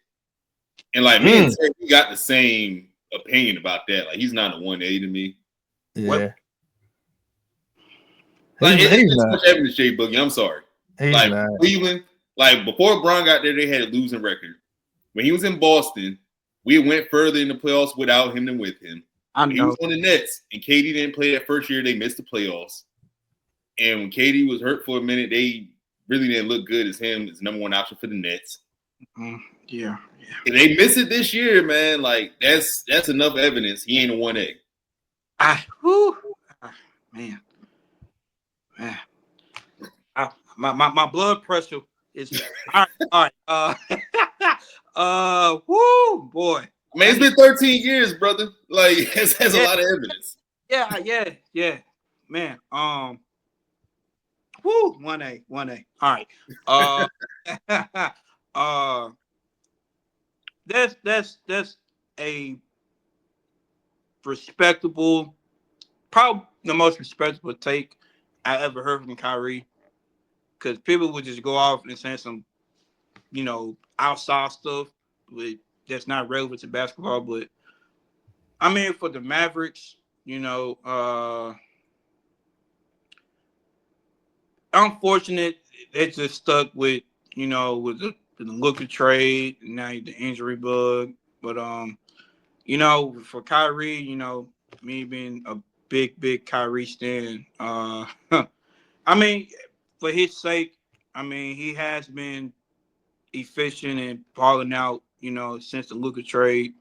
And like me and Ted, we got the same opinion about that. Like, he's not a 1A to me. Yeah. What? Like, it's too much evidence, Jay Boogie. I'm sorry. He's like not. Cleveland, like before Bron got there, they had a losing record. When he was in Boston, we went further in the playoffs without him than with him. I know. He was on the Nets, and KD didn't play that first year. They missed the playoffs. And when KD was hurt for a minute, they really didn't look good as him as number 1 option for the Nets. Yeah. If they miss it this year, man, like that's enough evidence he ain't a 1A. Man. My blood pressure is all right. Woo, boy. Man, it's been 13 years, brother. Like, it has a lot of evidence. Yeah. Man, woo, 1A. All right. That's a respectable, probably the most respectable take I ever heard from Kyrie. Because people would just go off and say some, you know, outside stuff that's not relevant to basketball. But I mean, for the Mavericks, you know, unfortunate they just stuck with, you know, with the Luka trade and now the injury bug. But you know, for Kyrie, you know, me being a big Kyrie stan, I mean, for his sake, I mean, he has been efficient and balling out, you know, since the Luka trade.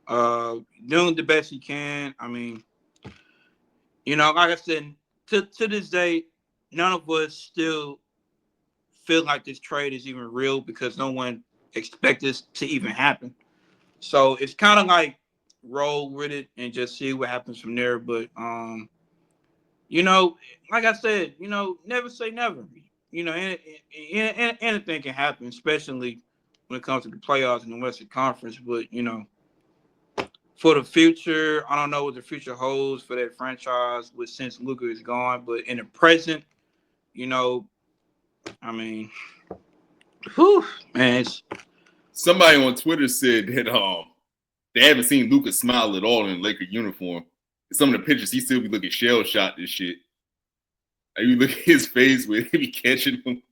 Doing the best he can. I mean, you know, like I said, to this day, none of us still feel like this trade is even real because no one expects this to even happen. So it's kind of like roll with it and just see what happens from there. But you know, like I said, you know, never say never. You know, anything can happen, especially when it comes to the playoffs in the Western Conference. But you know, for the future, I don't know what the future holds for that franchise since Luka is gone. But in the present, you know, I mean, whew, man. Somebody on Twitter said that they haven't seen Luka smile at all in Laker uniform. Some of the pictures, he still be looking shell-shocked and shit. Like, you look at his face when he be catching him.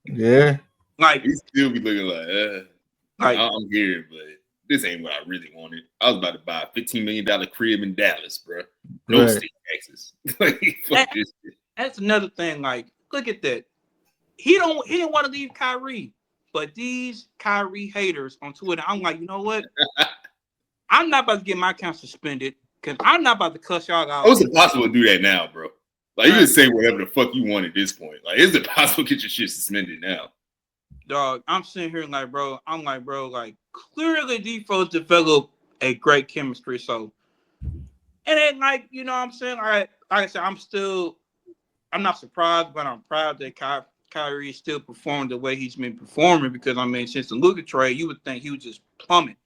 Yeah. Like, he still be looking like I'm here, but this ain't what I really wanted. I was about to buy a $15 million crib in Dallas, bro. No state taxes. Like, fuck this shit. That's another thing. Like, look at that. He didn't want to leave Kyrie, but these Kyrie haters on Twitter, I'm like, you know what? I'm not about to get my account suspended because I'm not about to cuss y'all out. Oh, it's impossible to do that now, bro. Like, you can say whatever the fuck you want at this point. Like, it's impossible to get your shit suspended now. Dog, I'm sitting here like, bro, like, clearly these folks developed a great chemistry. So, and then, like, you know what I'm saying? Like I said, I'm not surprised, but I'm proud that Kyrie still performed the way he's been performing because, I mean, since the Luka trade, you would think he would just plummet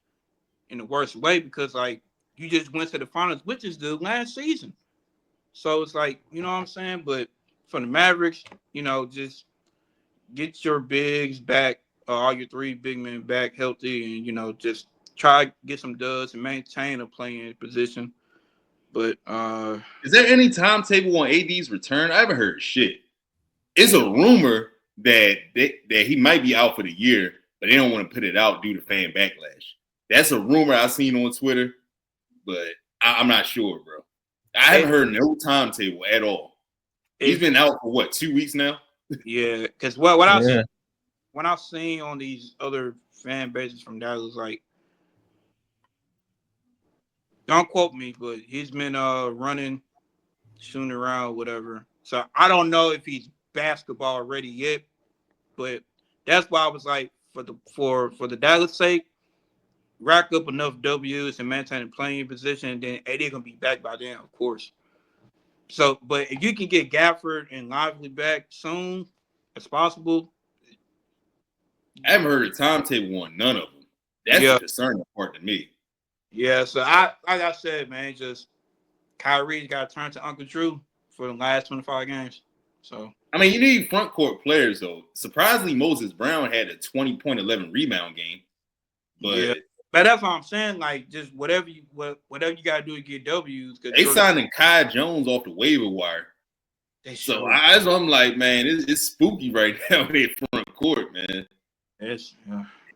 in the worst way because, like, you just went to the finals, which is the last season. So it's like, you know what I'm saying? But for the Mavericks, you know, just get your bigs back, all your three big men back healthy and, you know, just try to get some dubs and maintain a playing position. But is there any timetable on AD's return? I haven't heard shit. It's a rumor that he might be out for the year, but they don't want to put it out due to fan backlash. That's a rumor I've seen on Twitter, but I'm not sure, bro. I haven't heard no timetable at all. He's been out for what, 2 weeks now? Yeah, because what I've seen on these other fan bases from Dallas, like, don't quote me, but he's been running, shooting around, whatever. So I don't know if he's basketball ready yet, but that's why I was like, for the Dallas sake, rack up enough W's and maintain a playing position, and then AD gonna be back by then, of course. So, but if you can get Gafford and Lively back soon as possible, I haven't heard a timetable on none of them. That's the concerning part to me. Yeah, so like I said, man, just Kyrie's got to turn to Uncle Drew for the last 25 games. So I mean, you need front court players though. Surprisingly, Moses Brown had a 20-point, 11 rebound game, but that's what I'm saying. Like, just whatever you got to do to get W's. They signing Kai Jones off the waiver wire. So I'm like, man, it's spooky right now in their front court, man.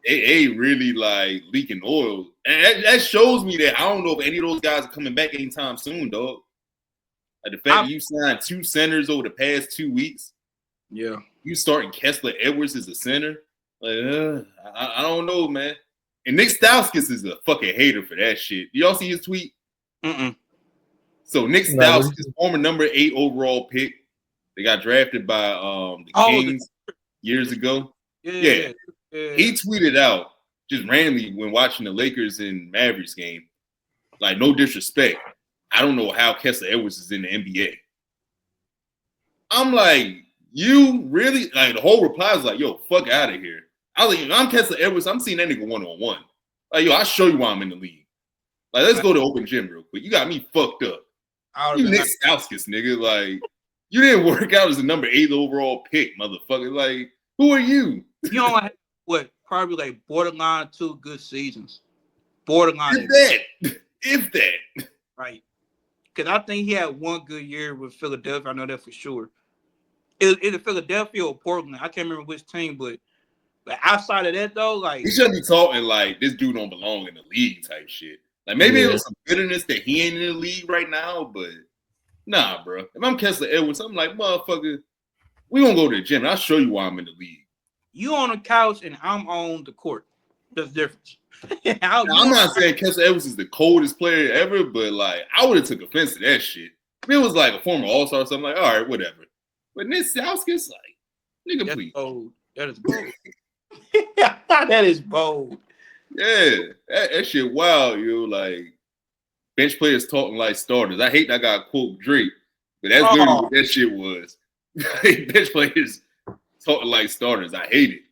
They really like leaking oil, and that shows me that I don't know if any of those guys are coming back anytime soon, dog. Like the fact that you signed 2 centers over the past 2 weeks. Yeah, you starting Kessler Edwards as a center. Like, I don't know, man. And Nick Stauskas is a fucking hater for that shit. Do y'all see his tweet? So Nick Stauskas, former number 8 overall pick, they got drafted by the Kings years ago. Yeah. He tweeted out just randomly when watching the Lakers and Mavericks game, like, no disrespect, I don't know how Kessler Edwards is in the NBA. I'm like, you really? Like, the whole reply is like, yo, fuck out of here. I was like, I'm Kessler Edwards. I'm seeing that nigga one-on-one. Like, yo, I'll show you why I'm in the league. Like, let's go to open gym real quick. You got me fucked up. You Nick Stauskas, nigga. Like, you didn't work out as the number 8 overall pick, motherfucker. Like, who are you? You don't have probably like borderline 2 good seasons. Borderline. If that. Right. Because I think he had 1 good year with Philadelphia. I know that for sure. Is it Philadelphia or Portland? I can't remember which team, but outside of that, though, like, he shouldn't be talking like this dude don't belong in the league type shit. Like, maybe it was some bitterness that he ain't in the league right now, but nah, bro. If I'm Kessler Edwards, I'm like, motherfucker, we gonna go to the gym and I'll show you why I'm in the league. You on the couch and I'm on the court. There's a difference. I'm not saying Kessler Edwards is the coldest player ever, but like, I would have took offense to that shit. If it was like a former All-Star or something, like, all right, whatever. But Nick Stauskas, like, nigga, please. Bold. That is bold. That is bold. Yeah, that shit wild, yo. Like, bench players talking like starters. I hate that guy quote Drake, but that's literally what that shit was. Bench players talking like starters. I hate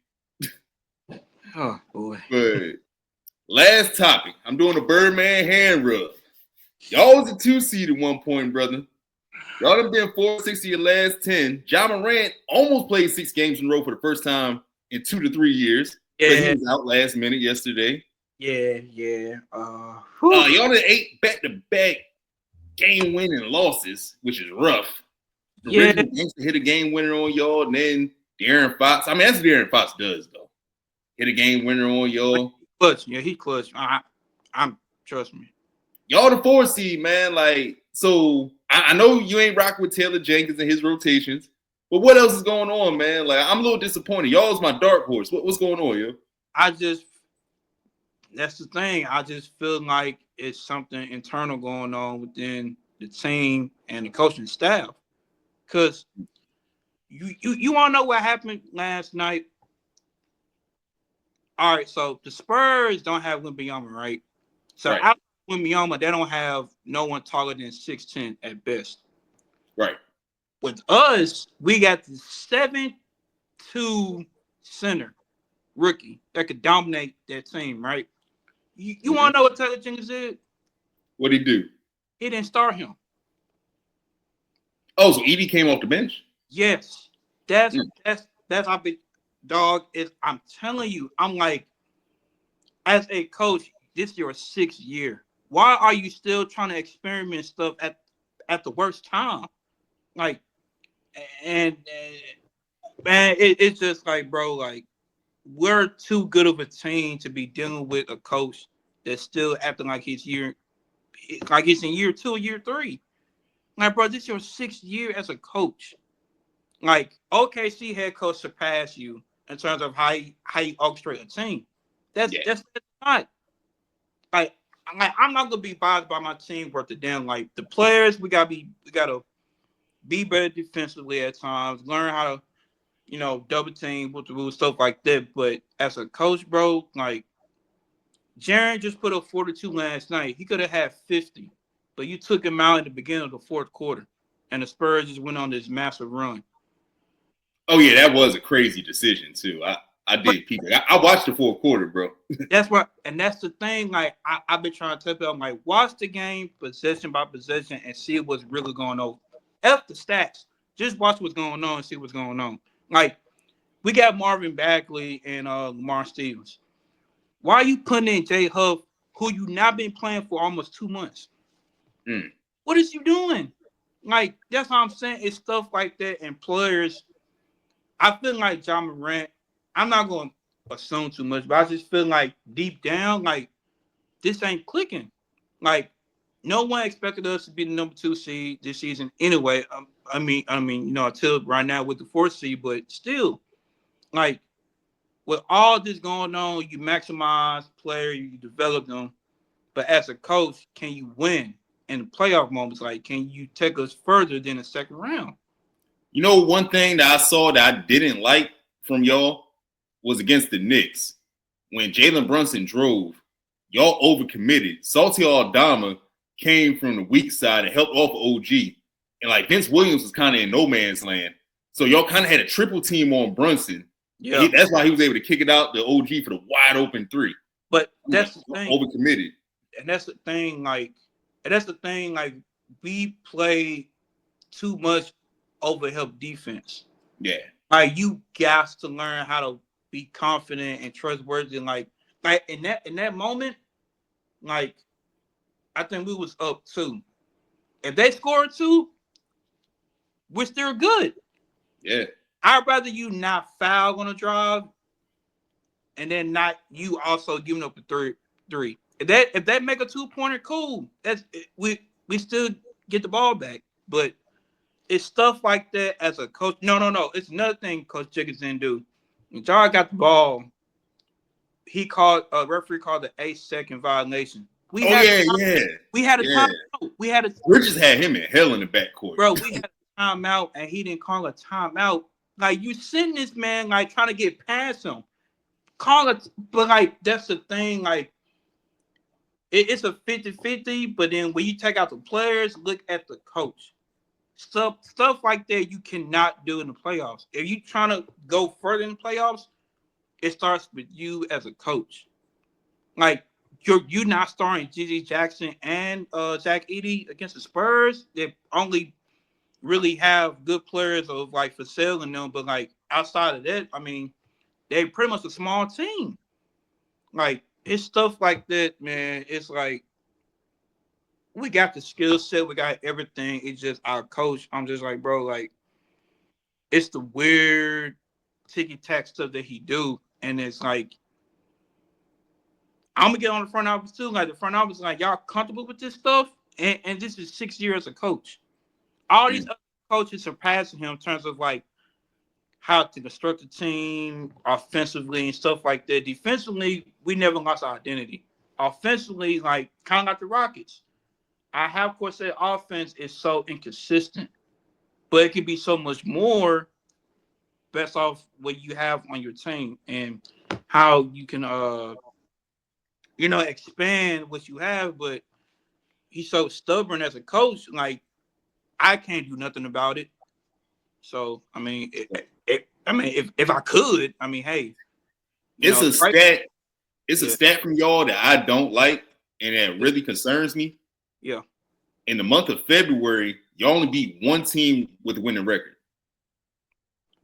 it. Oh, boy. But last topic. I'm doing a Birdman hand rub. Y'all was a 2 seed at one point, brother. Y'all have been 4-6 of your last 10. Ja Morant almost played 6 games in a row for the first time in 2 to 3 years. Yeah. He was out last minute yesterday. Yeah. Y'all had 8 back-to-back game-winning losses, which is rough. The Grizzlies hit a game winner on y'all, and then De'Aaron Fox. I mean, that's what De'Aaron Fox does, though. Hit a game winner on y'all. Clutch. Yeah, he clutch. I'm trust me. Y'all the 4 seed, man. Like, so I know you ain't rocking with Taylor Jenkins and his rotations, but what else is going on, man? Like, I'm a little disappointed. Y'all is my dark horse. What's going on, yo? That's the thing. I just feel like it's something internal going on within the team and the coaching staff. Cause you want to know what happened last night? All right, so the Spurs don't have Wembanyama, right? So Right. out of Wembanyama, they don't have no one taller than 6'10" at best. Right. With us, we got the 7'2" center rookie that could dominate that team, right? You want to know what Taylor Jenkins did? What'd he do? He didn't start him. Oh, so Edie came off the bench? Yes. That's how big dog is. I'm telling you, I'm like, as a coach, this is your 6th year. Why are you still trying to experiment stuff at the worst time? Like, and man, it's just like, bro, like, we're too good of a team to be dealing with a coach that's still acting like he's in year 2, year 3. Like, bro, this is your 6th year as a coach. Like, OKC head coach surpassed you in terms of how you orchestrate a team. That's not like I'm not gonna be bothered by my team worth a damn. Like, the players, we gotta be better defensively at times. Learn how to, double team with the rules, stuff like that. But as a coach, bro, like, Jaren just put up 42 last night. He could have had 50, but you took him out in the beginning of the 4th quarter, and the Spurs just went on this massive run. Oh yeah, that was a crazy decision too. I did people. I watched the 4th quarter, bro. That's the thing. Like, I've been trying to tell people, I'm like, watch the game possession by possession and see what's really going on. F the stats. Just watch what's going on and see what's going on. Like, we got Marvin Bagley and Lamar Stevens. Why are you putting in Jay Huff, who you not been playing for almost 2 months? What is you doing? Like, that's what I'm saying. It's stuff like that, and players. I feel like John Morant. I'm not going to assume too much, but I just feel like deep down, like, this ain't clicking. Like, no one expected us to be the number 2 seed this season anyway. I mean, until right now with the 4th seed, but still, like, with all this going on, you maximize players, you develop them, but as a coach, can you win in the playoff moments? Like, can you take us further than the 2nd round? You know, one thing that I saw that I didn't like from y'all was against the Knicks. When Jalen Brunson drove, y'all overcommitted. Salty Aldama came from the weak side and helped off OG. And like Vince Williams was kind of in no man's land. So y'all kind of had a triple team on Brunson. Yeah. That's why he was able to kick it out to OG for the wide open 3. But that's the thing. Overcommitted. And that's the thing, like, we play too much overhelp defense. Yeah. Like, you got to learn how to be confident and trustworthy. And like in that moment, like, I think we was up 2. If they scored 2, we're still good. Yeah. I'd rather you not foul on a drive and then not you also giving up a 3. If that make a 2-pointer, cool. That's we still get the ball back. But it's stuff like that as a coach. No. It's another thing Coach Jenkins didn't do. When Jar got the ball, referee called the 8-second violation. We had a timeout. Bridges had him in hell in the backcourt. Bro, we had a timeout and he didn't call a timeout. Like, you sitting this man, like, trying to get past him. But like, that's the thing, like, it's a 50-50, but then when you take out the players, look at the coach. Stuff like that you cannot do in the playoffs. If you trying to go further in the playoffs, it starts with you as a coach. Like, you're not starting Gigi Jackson and Zach Edey against the Spurs. They only really have good players of like for sale in them, but like outside of that, I mean, they pretty much a small team. Like, it's stuff like that, man. It's like, we got the skill set, we got everything. It's just our coach. I'm just like, bro, like, it's the weird ticky-tack stuff that he do, and it's like, I'm gonna get on the front office too. Like the front office, like y'all comfortable with this stuff, and this is 6 years as a coach. All these other coaches surpassing him in terms of like how to construct a team offensively and stuff like that. Defensively, we never lost our identity. Offensively, like kind of like the Rockets. I have, of course, said offense is so inconsistent, but it can be so much more based off what you have on your team and how you can, expand what you have. But he's so stubborn as a coach. Like I can't do nothing about it. So I mean, if I could, I mean, hey, It's a right? stat. It's a stat from y'all that I don't like, and that really concerns me. Yeah. In the month of February, you only beat one team with a winning record.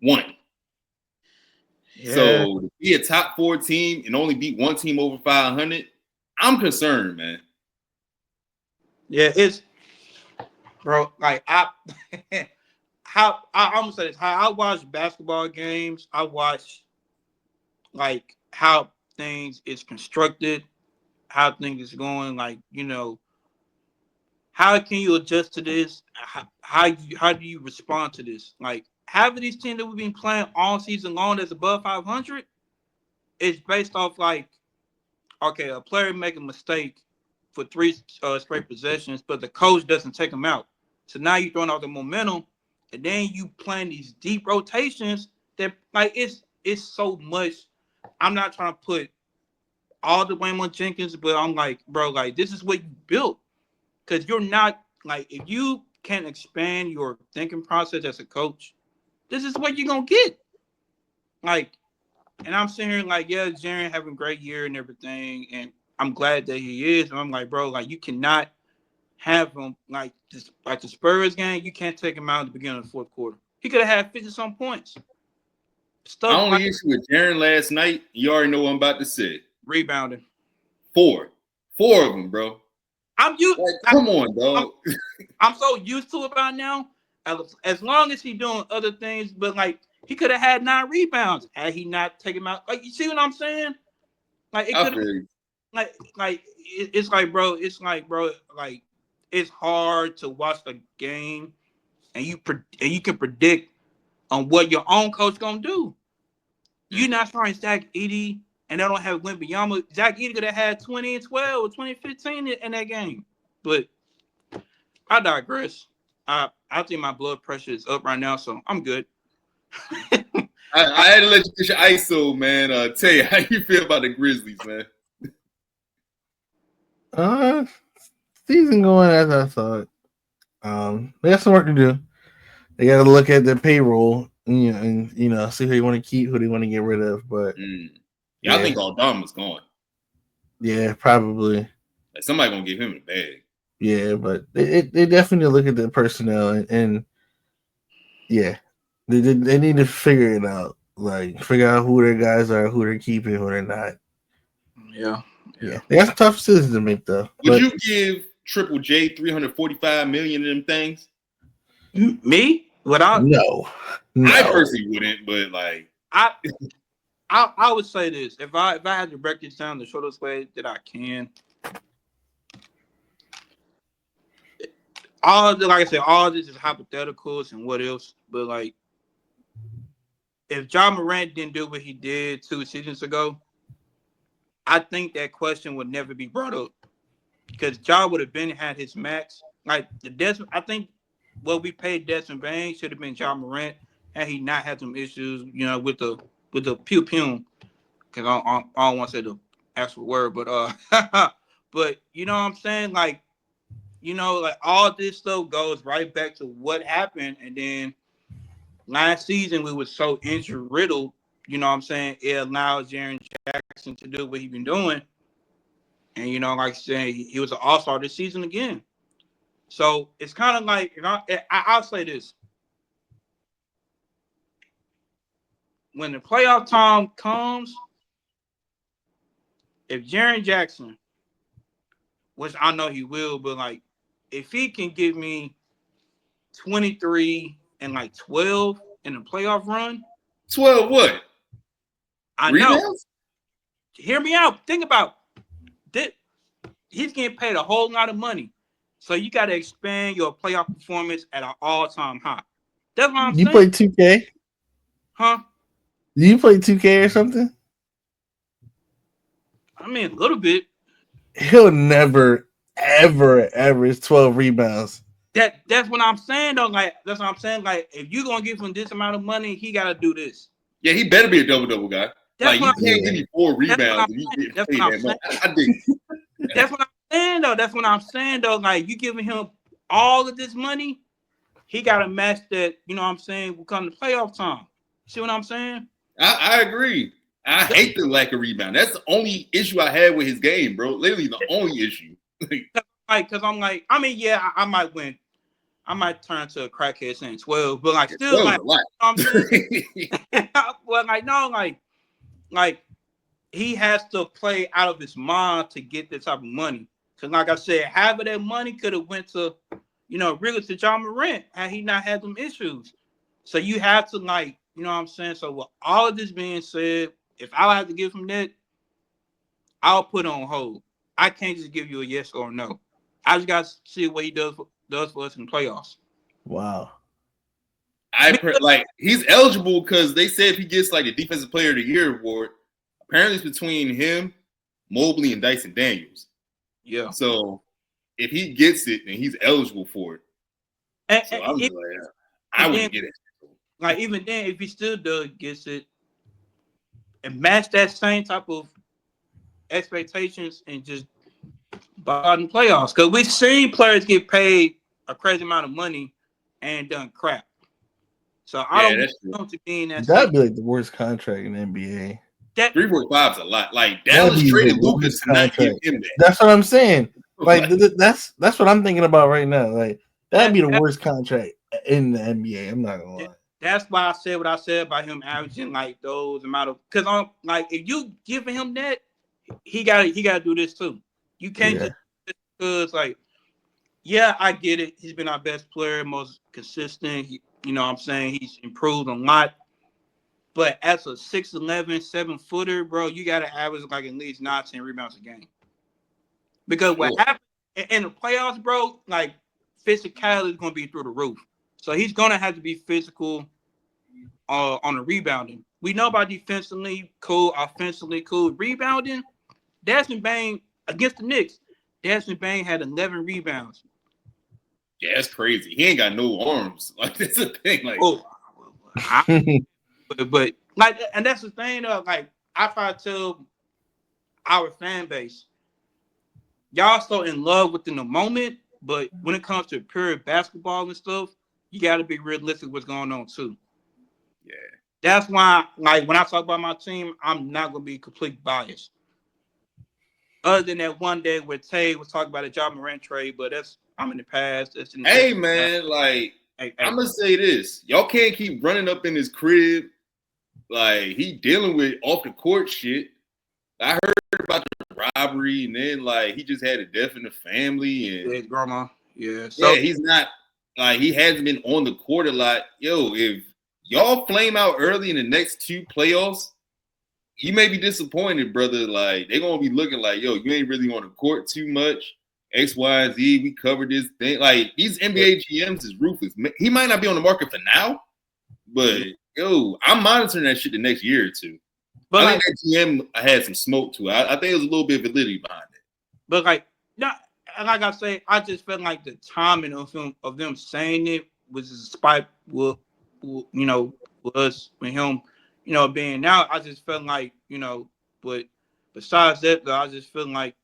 One. Yeah. So to be a top 4 team and only beat one team over 500, I'm concerned, man. Yeah, it's bro. Like I'm gonna say this. How I watch basketball games, I watch like how things is constructed, how things is going. Like how can you adjust to this? How do you respond to this? Like having these teams that we've been playing all season long that's above 500 is based off like, okay, a player make a mistake for 3 straight possessions, but the coach doesn't take them out. So now you're throwing out the momentum, and then you playing these deep rotations that like it's so much. I'm not trying to put all the blame on Jenkins, but I'm like, bro, like this is what you built. Because you're not like if you can't expand your thinking process as a coach, this is what you're gonna get. Like, and I'm sitting here like, yeah, Jaren having a great year and everything, and I'm glad that he is. And I'm like, bro, like you cannot have him like this, like the Spurs game. You can't take him out at the beginning of the fourth quarter. He could have had 50-some points. Stuff I only issue with Jaren last night. You already know what I'm about to say. Rebounding. 4 of them, bro. I'm used. Like, come on, dog. I'm so used to it by now. As long as he's doing other things, but like he could have had 9 rebounds had he not taken him out. Like you see what I'm saying? Like it could have. It's like bro. Like it's hard to watch a game, and you can predict on what your own coach gonna do. You're not trying Zach Edey. And they don't have Wembanyama. Zach Edey could have had 20 and 12 or 2015 in that game. But I digress. I think my blood pressure is up right now, so I'm good. I had to let you get your ISO, man. Tell you how you feel about the Grizzlies, man. Season going as I thought. They got some work to do. They got to look at their payroll, and see who they want to keep, who they want to get rid of. But I think Aldama's gone. Yeah, probably. Like somebody gonna give him the bag. Yeah, but they definitely look at the personnel and yeah, they need to figure it out. Like figure out who their guys are, who they're keeping, who they're not. Yeah. They got some tough decisions to make though. Would you give Triple J $345 million of them things? Me? No. I personally wouldn't, but like I would say this. If I had to break this down the shortest way that I can, like I said, all this is hypotheticals and what else. But like, if Ja Morant didn't do what he did 2 seasons ago, I think that question would never be brought up because Ja would have had his max. Like I think what we paid Desmond Bain should have been Ja Morant had he not had some issues, with the pew pew. Because I don't want to say the actual word, but but you know what I'm saying? Like, like all this stuff goes right back to what happened. And then last season we were so injury riddled, you know what I'm saying? It allowed Jaren Jackson to do what he's been doing. And like I said, he was an all-star this season again. So it's kind of like I'll say this. When the playoff time comes, if Jaren Jackson, which I know he will, but like if he can give me 23 and like 12 in a playoff run. 12 what? I know. Hear me out. Think about he's getting paid a whole lot of money. So you got to expand your playoff performance at an all-time high. That's what I'm saying. You play 2K? Huh? Do you play 2K or something? I mean, a little bit. He'll never, ever average 12 rebounds. That's what I'm saying, though. Like, that's what I'm saying. Like, if you're going to give him this amount of money, he got to do this. Yeah, he better be a double-double guy. That's like, you can't give me 4 rebounds and you get paid that much. I dig it. That's what I'm saying, though. That's what I'm saying, though. Like, you giving him all of this money, he got to match that, you know what I'm saying, will come to playoff time. See what I'm saying? I agree. I hate the lack of rebound. That's the only issue I had with his game, bro. Literally the only issue. Because I'm like, I mean, yeah, I might win. I might turn to a crackhead saying 12, but like still like, a lot. I'm saying, well, like no, like he has to play out of his mind to get this type of money. Because like I said, half of that money could have went to, you know, really to John Morant had he not had them issues. So you have to like, you know what I'm saying? So with all of this being said, if I have to give him that, I'll put it on hold. I can't just give you a yes or no. I just got to see what he does for us in the playoffs. Wow. Like he's eligible because they said if he gets like a Defensive Player of the Year award, apparently it's between him, Mobley, and Dyson Daniels. Yeah. So if he gets it, then he's eligible for it. So I'm just like, I wouldn't get it. Like even then, if he still gets it, and match that same type of expectations and just bottom playoffs, because we've seen players get paid a crazy amount of money and done crap. So I don't want to be in that. That'd be like the worst contract in the NBA. 3.5 is a lot. Like Dallas traded Lucas to not give him that. That's what I'm saying. Like that's what I'm thinking about right now. Like that'd be the worst contract in the NBA. I'm not gonna lie. That's why I said what I said about him averaging like those amount of, because I'm like, if you giving him that, he gotta do this too. You can't just because like, yeah, I get it. He's been our best player, most consistent. You know what I'm saying? He's improved a lot. But as a 6'11", 7-footer, bro, you gotta average like at least 9-10 rebounds a game. Because what happened in the playoffs, bro, like physicality is gonna be through the roof. So he's gonna have to be physical on the rebounding. We know about defensively cool, offensively cool. Rebounding, Desmond Bane against the Knicks, Desmond Bane had 11 rebounds. Yeah, that's crazy. He ain't got no arms. Like that's the thing. Like, but like, and that's the thing. Like, I try to tell our fan base, y'all so in love within the moment, but when it comes to pure basketball and stuff, you got to be realistic what's going on too. Yeah, that's why, like, when I talk about my team, I'm not gonna be complete biased. Other than that one day where Tay was talking about a John Morant trade, but I'm in the past. Hey man, like I'm gonna say this: y'all can't keep running up in his crib. Like he dealing with off the court shit. I heard about the robbery, and then like he just had a death in the family, and his grandma. Yeah, so he's not like he hasn't been on the court a lot. Yo, if y'all flame out early in the next 2 playoffs, you may be disappointed, brother. Like they're gonna be looking like, yo, you ain't really on the court too much. X, Y, and Z. We covered this thing. Like these NBA GMs is ruthless. He might not be on the market for now, but yo, I'm monitoring that shit the next year or 2. But I think that GM had some smoke to it. I think it was a little bit of validity behind it. But like, like I say, I just felt like the timing of them saying it was a spike with you know, with us, with him, you know, being out. I just felt like, you know, but besides that, though, I just feel like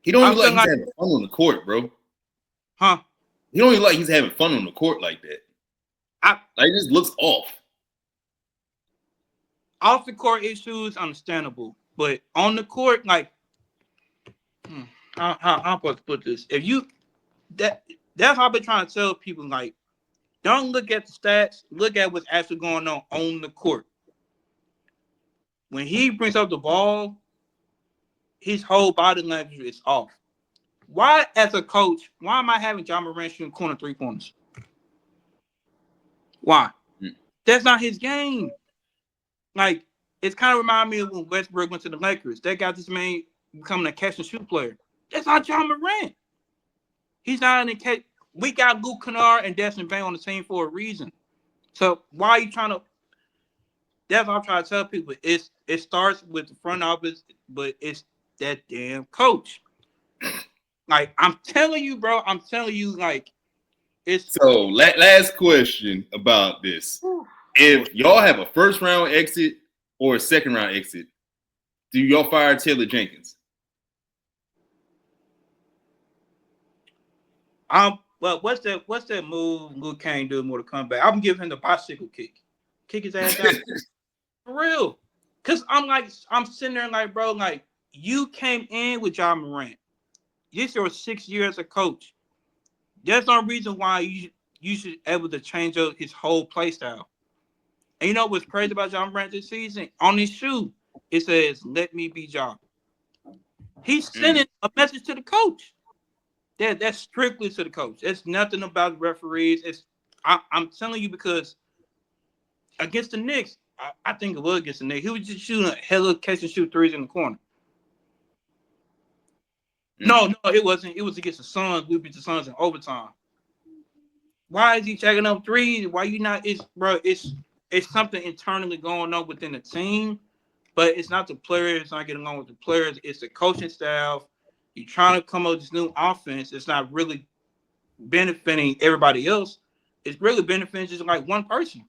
he don't even like he's having fun on the court, bro. Huh? He don't even like he's having fun on the court like that. Like it just looks off. Off the court issues, understandable, but on the court, like, how I'm supposed to put this? If you that's how I've been trying to tell people, like, don't look at the stats, look at what's actually going on the court. When he brings up the ball, his whole body language is off. Why, as a coach, why am I having John Morant shooting corner 3-pointers? Why? That's not his game. Like, It's kind of remind me of when Westbrook went to the Lakers. They got this man becoming a catch and shoot player. That's not John Morant. He's not in the catch. We got Luke Kennard and Desmond Bain on the team for a reason. So why are you trying to? That's what I'm trying to tell people. It starts with the front office, but it's that damn coach. Like I'm telling you, bro. I'm telling you, like it's. So last question about this: if y'all have a first round exit or a second round exit, do y'all fire Taylor Jenkins? Well, what's that move Luke Kane do more to come back? I'm giving him the bicycle kick his ass out for real. Cause I'm sitting there like, bro, like you came in with John Morant. This your 6 years as a coach. There's no reason why you should able to change up his whole play style. And you know what's crazy about John Morant this season? On his shoe, it says, "Let me be John." He's sending a message to the coach. That's strictly to the coach. It's nothing about the referees. I'm telling you because against the Knicks, I think it was against the Knicks. He was just shooting a hella catch and shoot threes in the corner. No, it wasn't. It was against the Suns. We beat the Suns in overtime. Why is he checking up threes? Why you not? It's something internally going on within the team, but it's not the players. It's not getting along with the players. It's the coaching staff. You're trying to come up with this new offense. It's not really benefiting everybody else. It's really benefiting just like one person.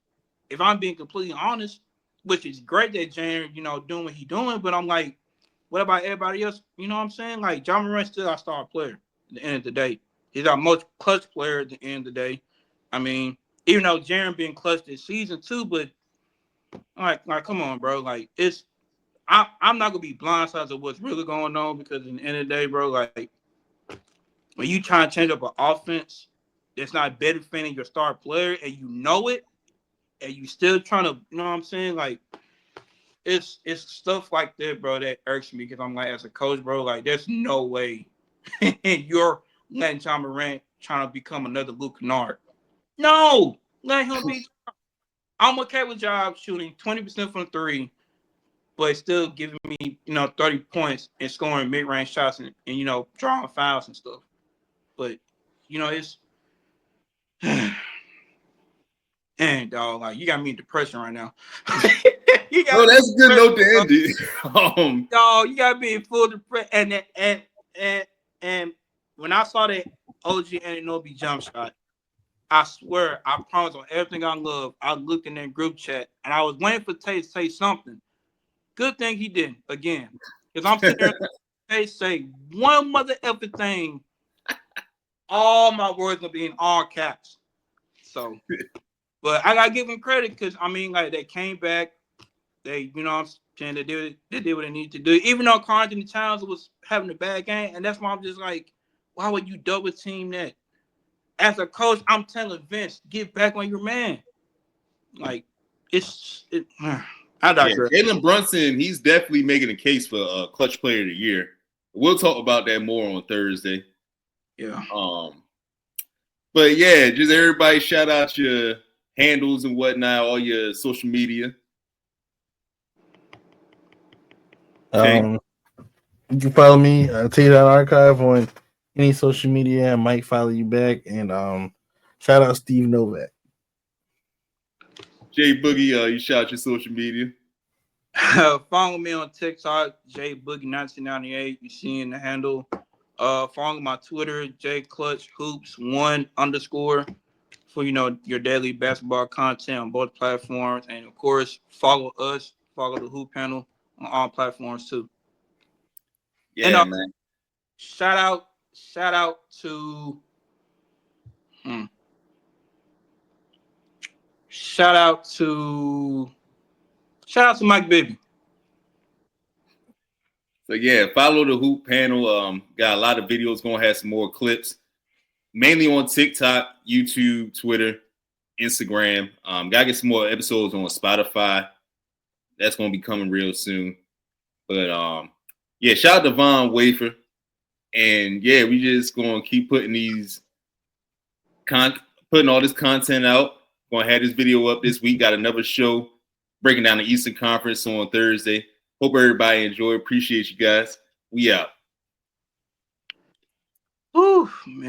If I'm being completely honest, which is great that Jaren, doing what he's doing, but I'm like, what about everybody else? You know what I'm saying? Like John Morant still our star player at the end of the day. He's our most clutch player at the end of the day. I mean, even though Jaren been clutch this season too, but like come on, bro. Like I'm not gonna be blindsided of what's really going on because in the end of the day, bro, like when you try to change up an offense that's not benefiting your star player and you know it, and you still trying to, you know what I'm saying? Like it's stuff like that, bro, that irks me because I'm like, as a coach, bro, like there's no way you're letting John Morant trying to become another Luke Kennard. No, let him be. I'm okay with Job shooting 20% from three, but still giving me, 30 points and scoring mid-range shots and drawing fouls and stuff. But, it's and dog, like you got me in depression right now. That's a good note to end it. Dog, you got me in full depression. And when I saw that OG Anunoby jump shot, I swear, I promise on everything I love, I looked in that group chat and I was waiting for Tate to say something. Good thing he didn't again. Because I'm sitting there Tate say one mother effing thing, all my words gonna be in all caps. So, but I gotta give him credit because I mean, like they came back, they, I'm saying they did what they needed to do. Even though Carlton Towns was having a bad game, and that's why I'm just like, why would you double team that? As a coach, I'm telling Vince, get back on your man. Like, I digress. Jalen Brunson, he's definitely making a case for a clutch player of the year. We'll talk about that more on Thursday. Yeah. But yeah, just everybody shout out your handles and whatnot, all your social media. You can follow me, T-Dot Archive on any social media. I might follow you back. And shout out Steve Novak. Jay Boogie, you shout your social media. Follow me on TikTok, Jay Boogie 1998. You see in the handle. Follow my Twitter, JClutchHoops1_ for your daily basketball content on both platforms, and of course follow us, follow the Hoop Panel on all platforms too. Yeah, and, man. Shout out to Shout out to Mike Bibby. So yeah, follow the Hoop Panel. Got a lot of videos, gonna have some more clips, mainly on TikTok, YouTube, Twitter, Instagram. Gotta get some more episodes on Spotify. That's gonna be coming real soon. But yeah, shout out to Von Wafer. And yeah, we just gonna keep putting putting all this content out. Gonna have this video up this week. Got another show breaking down the Eastern Conference on Thursday. Hope everybody enjoyed. Appreciate you guys. We out. Ooh, man.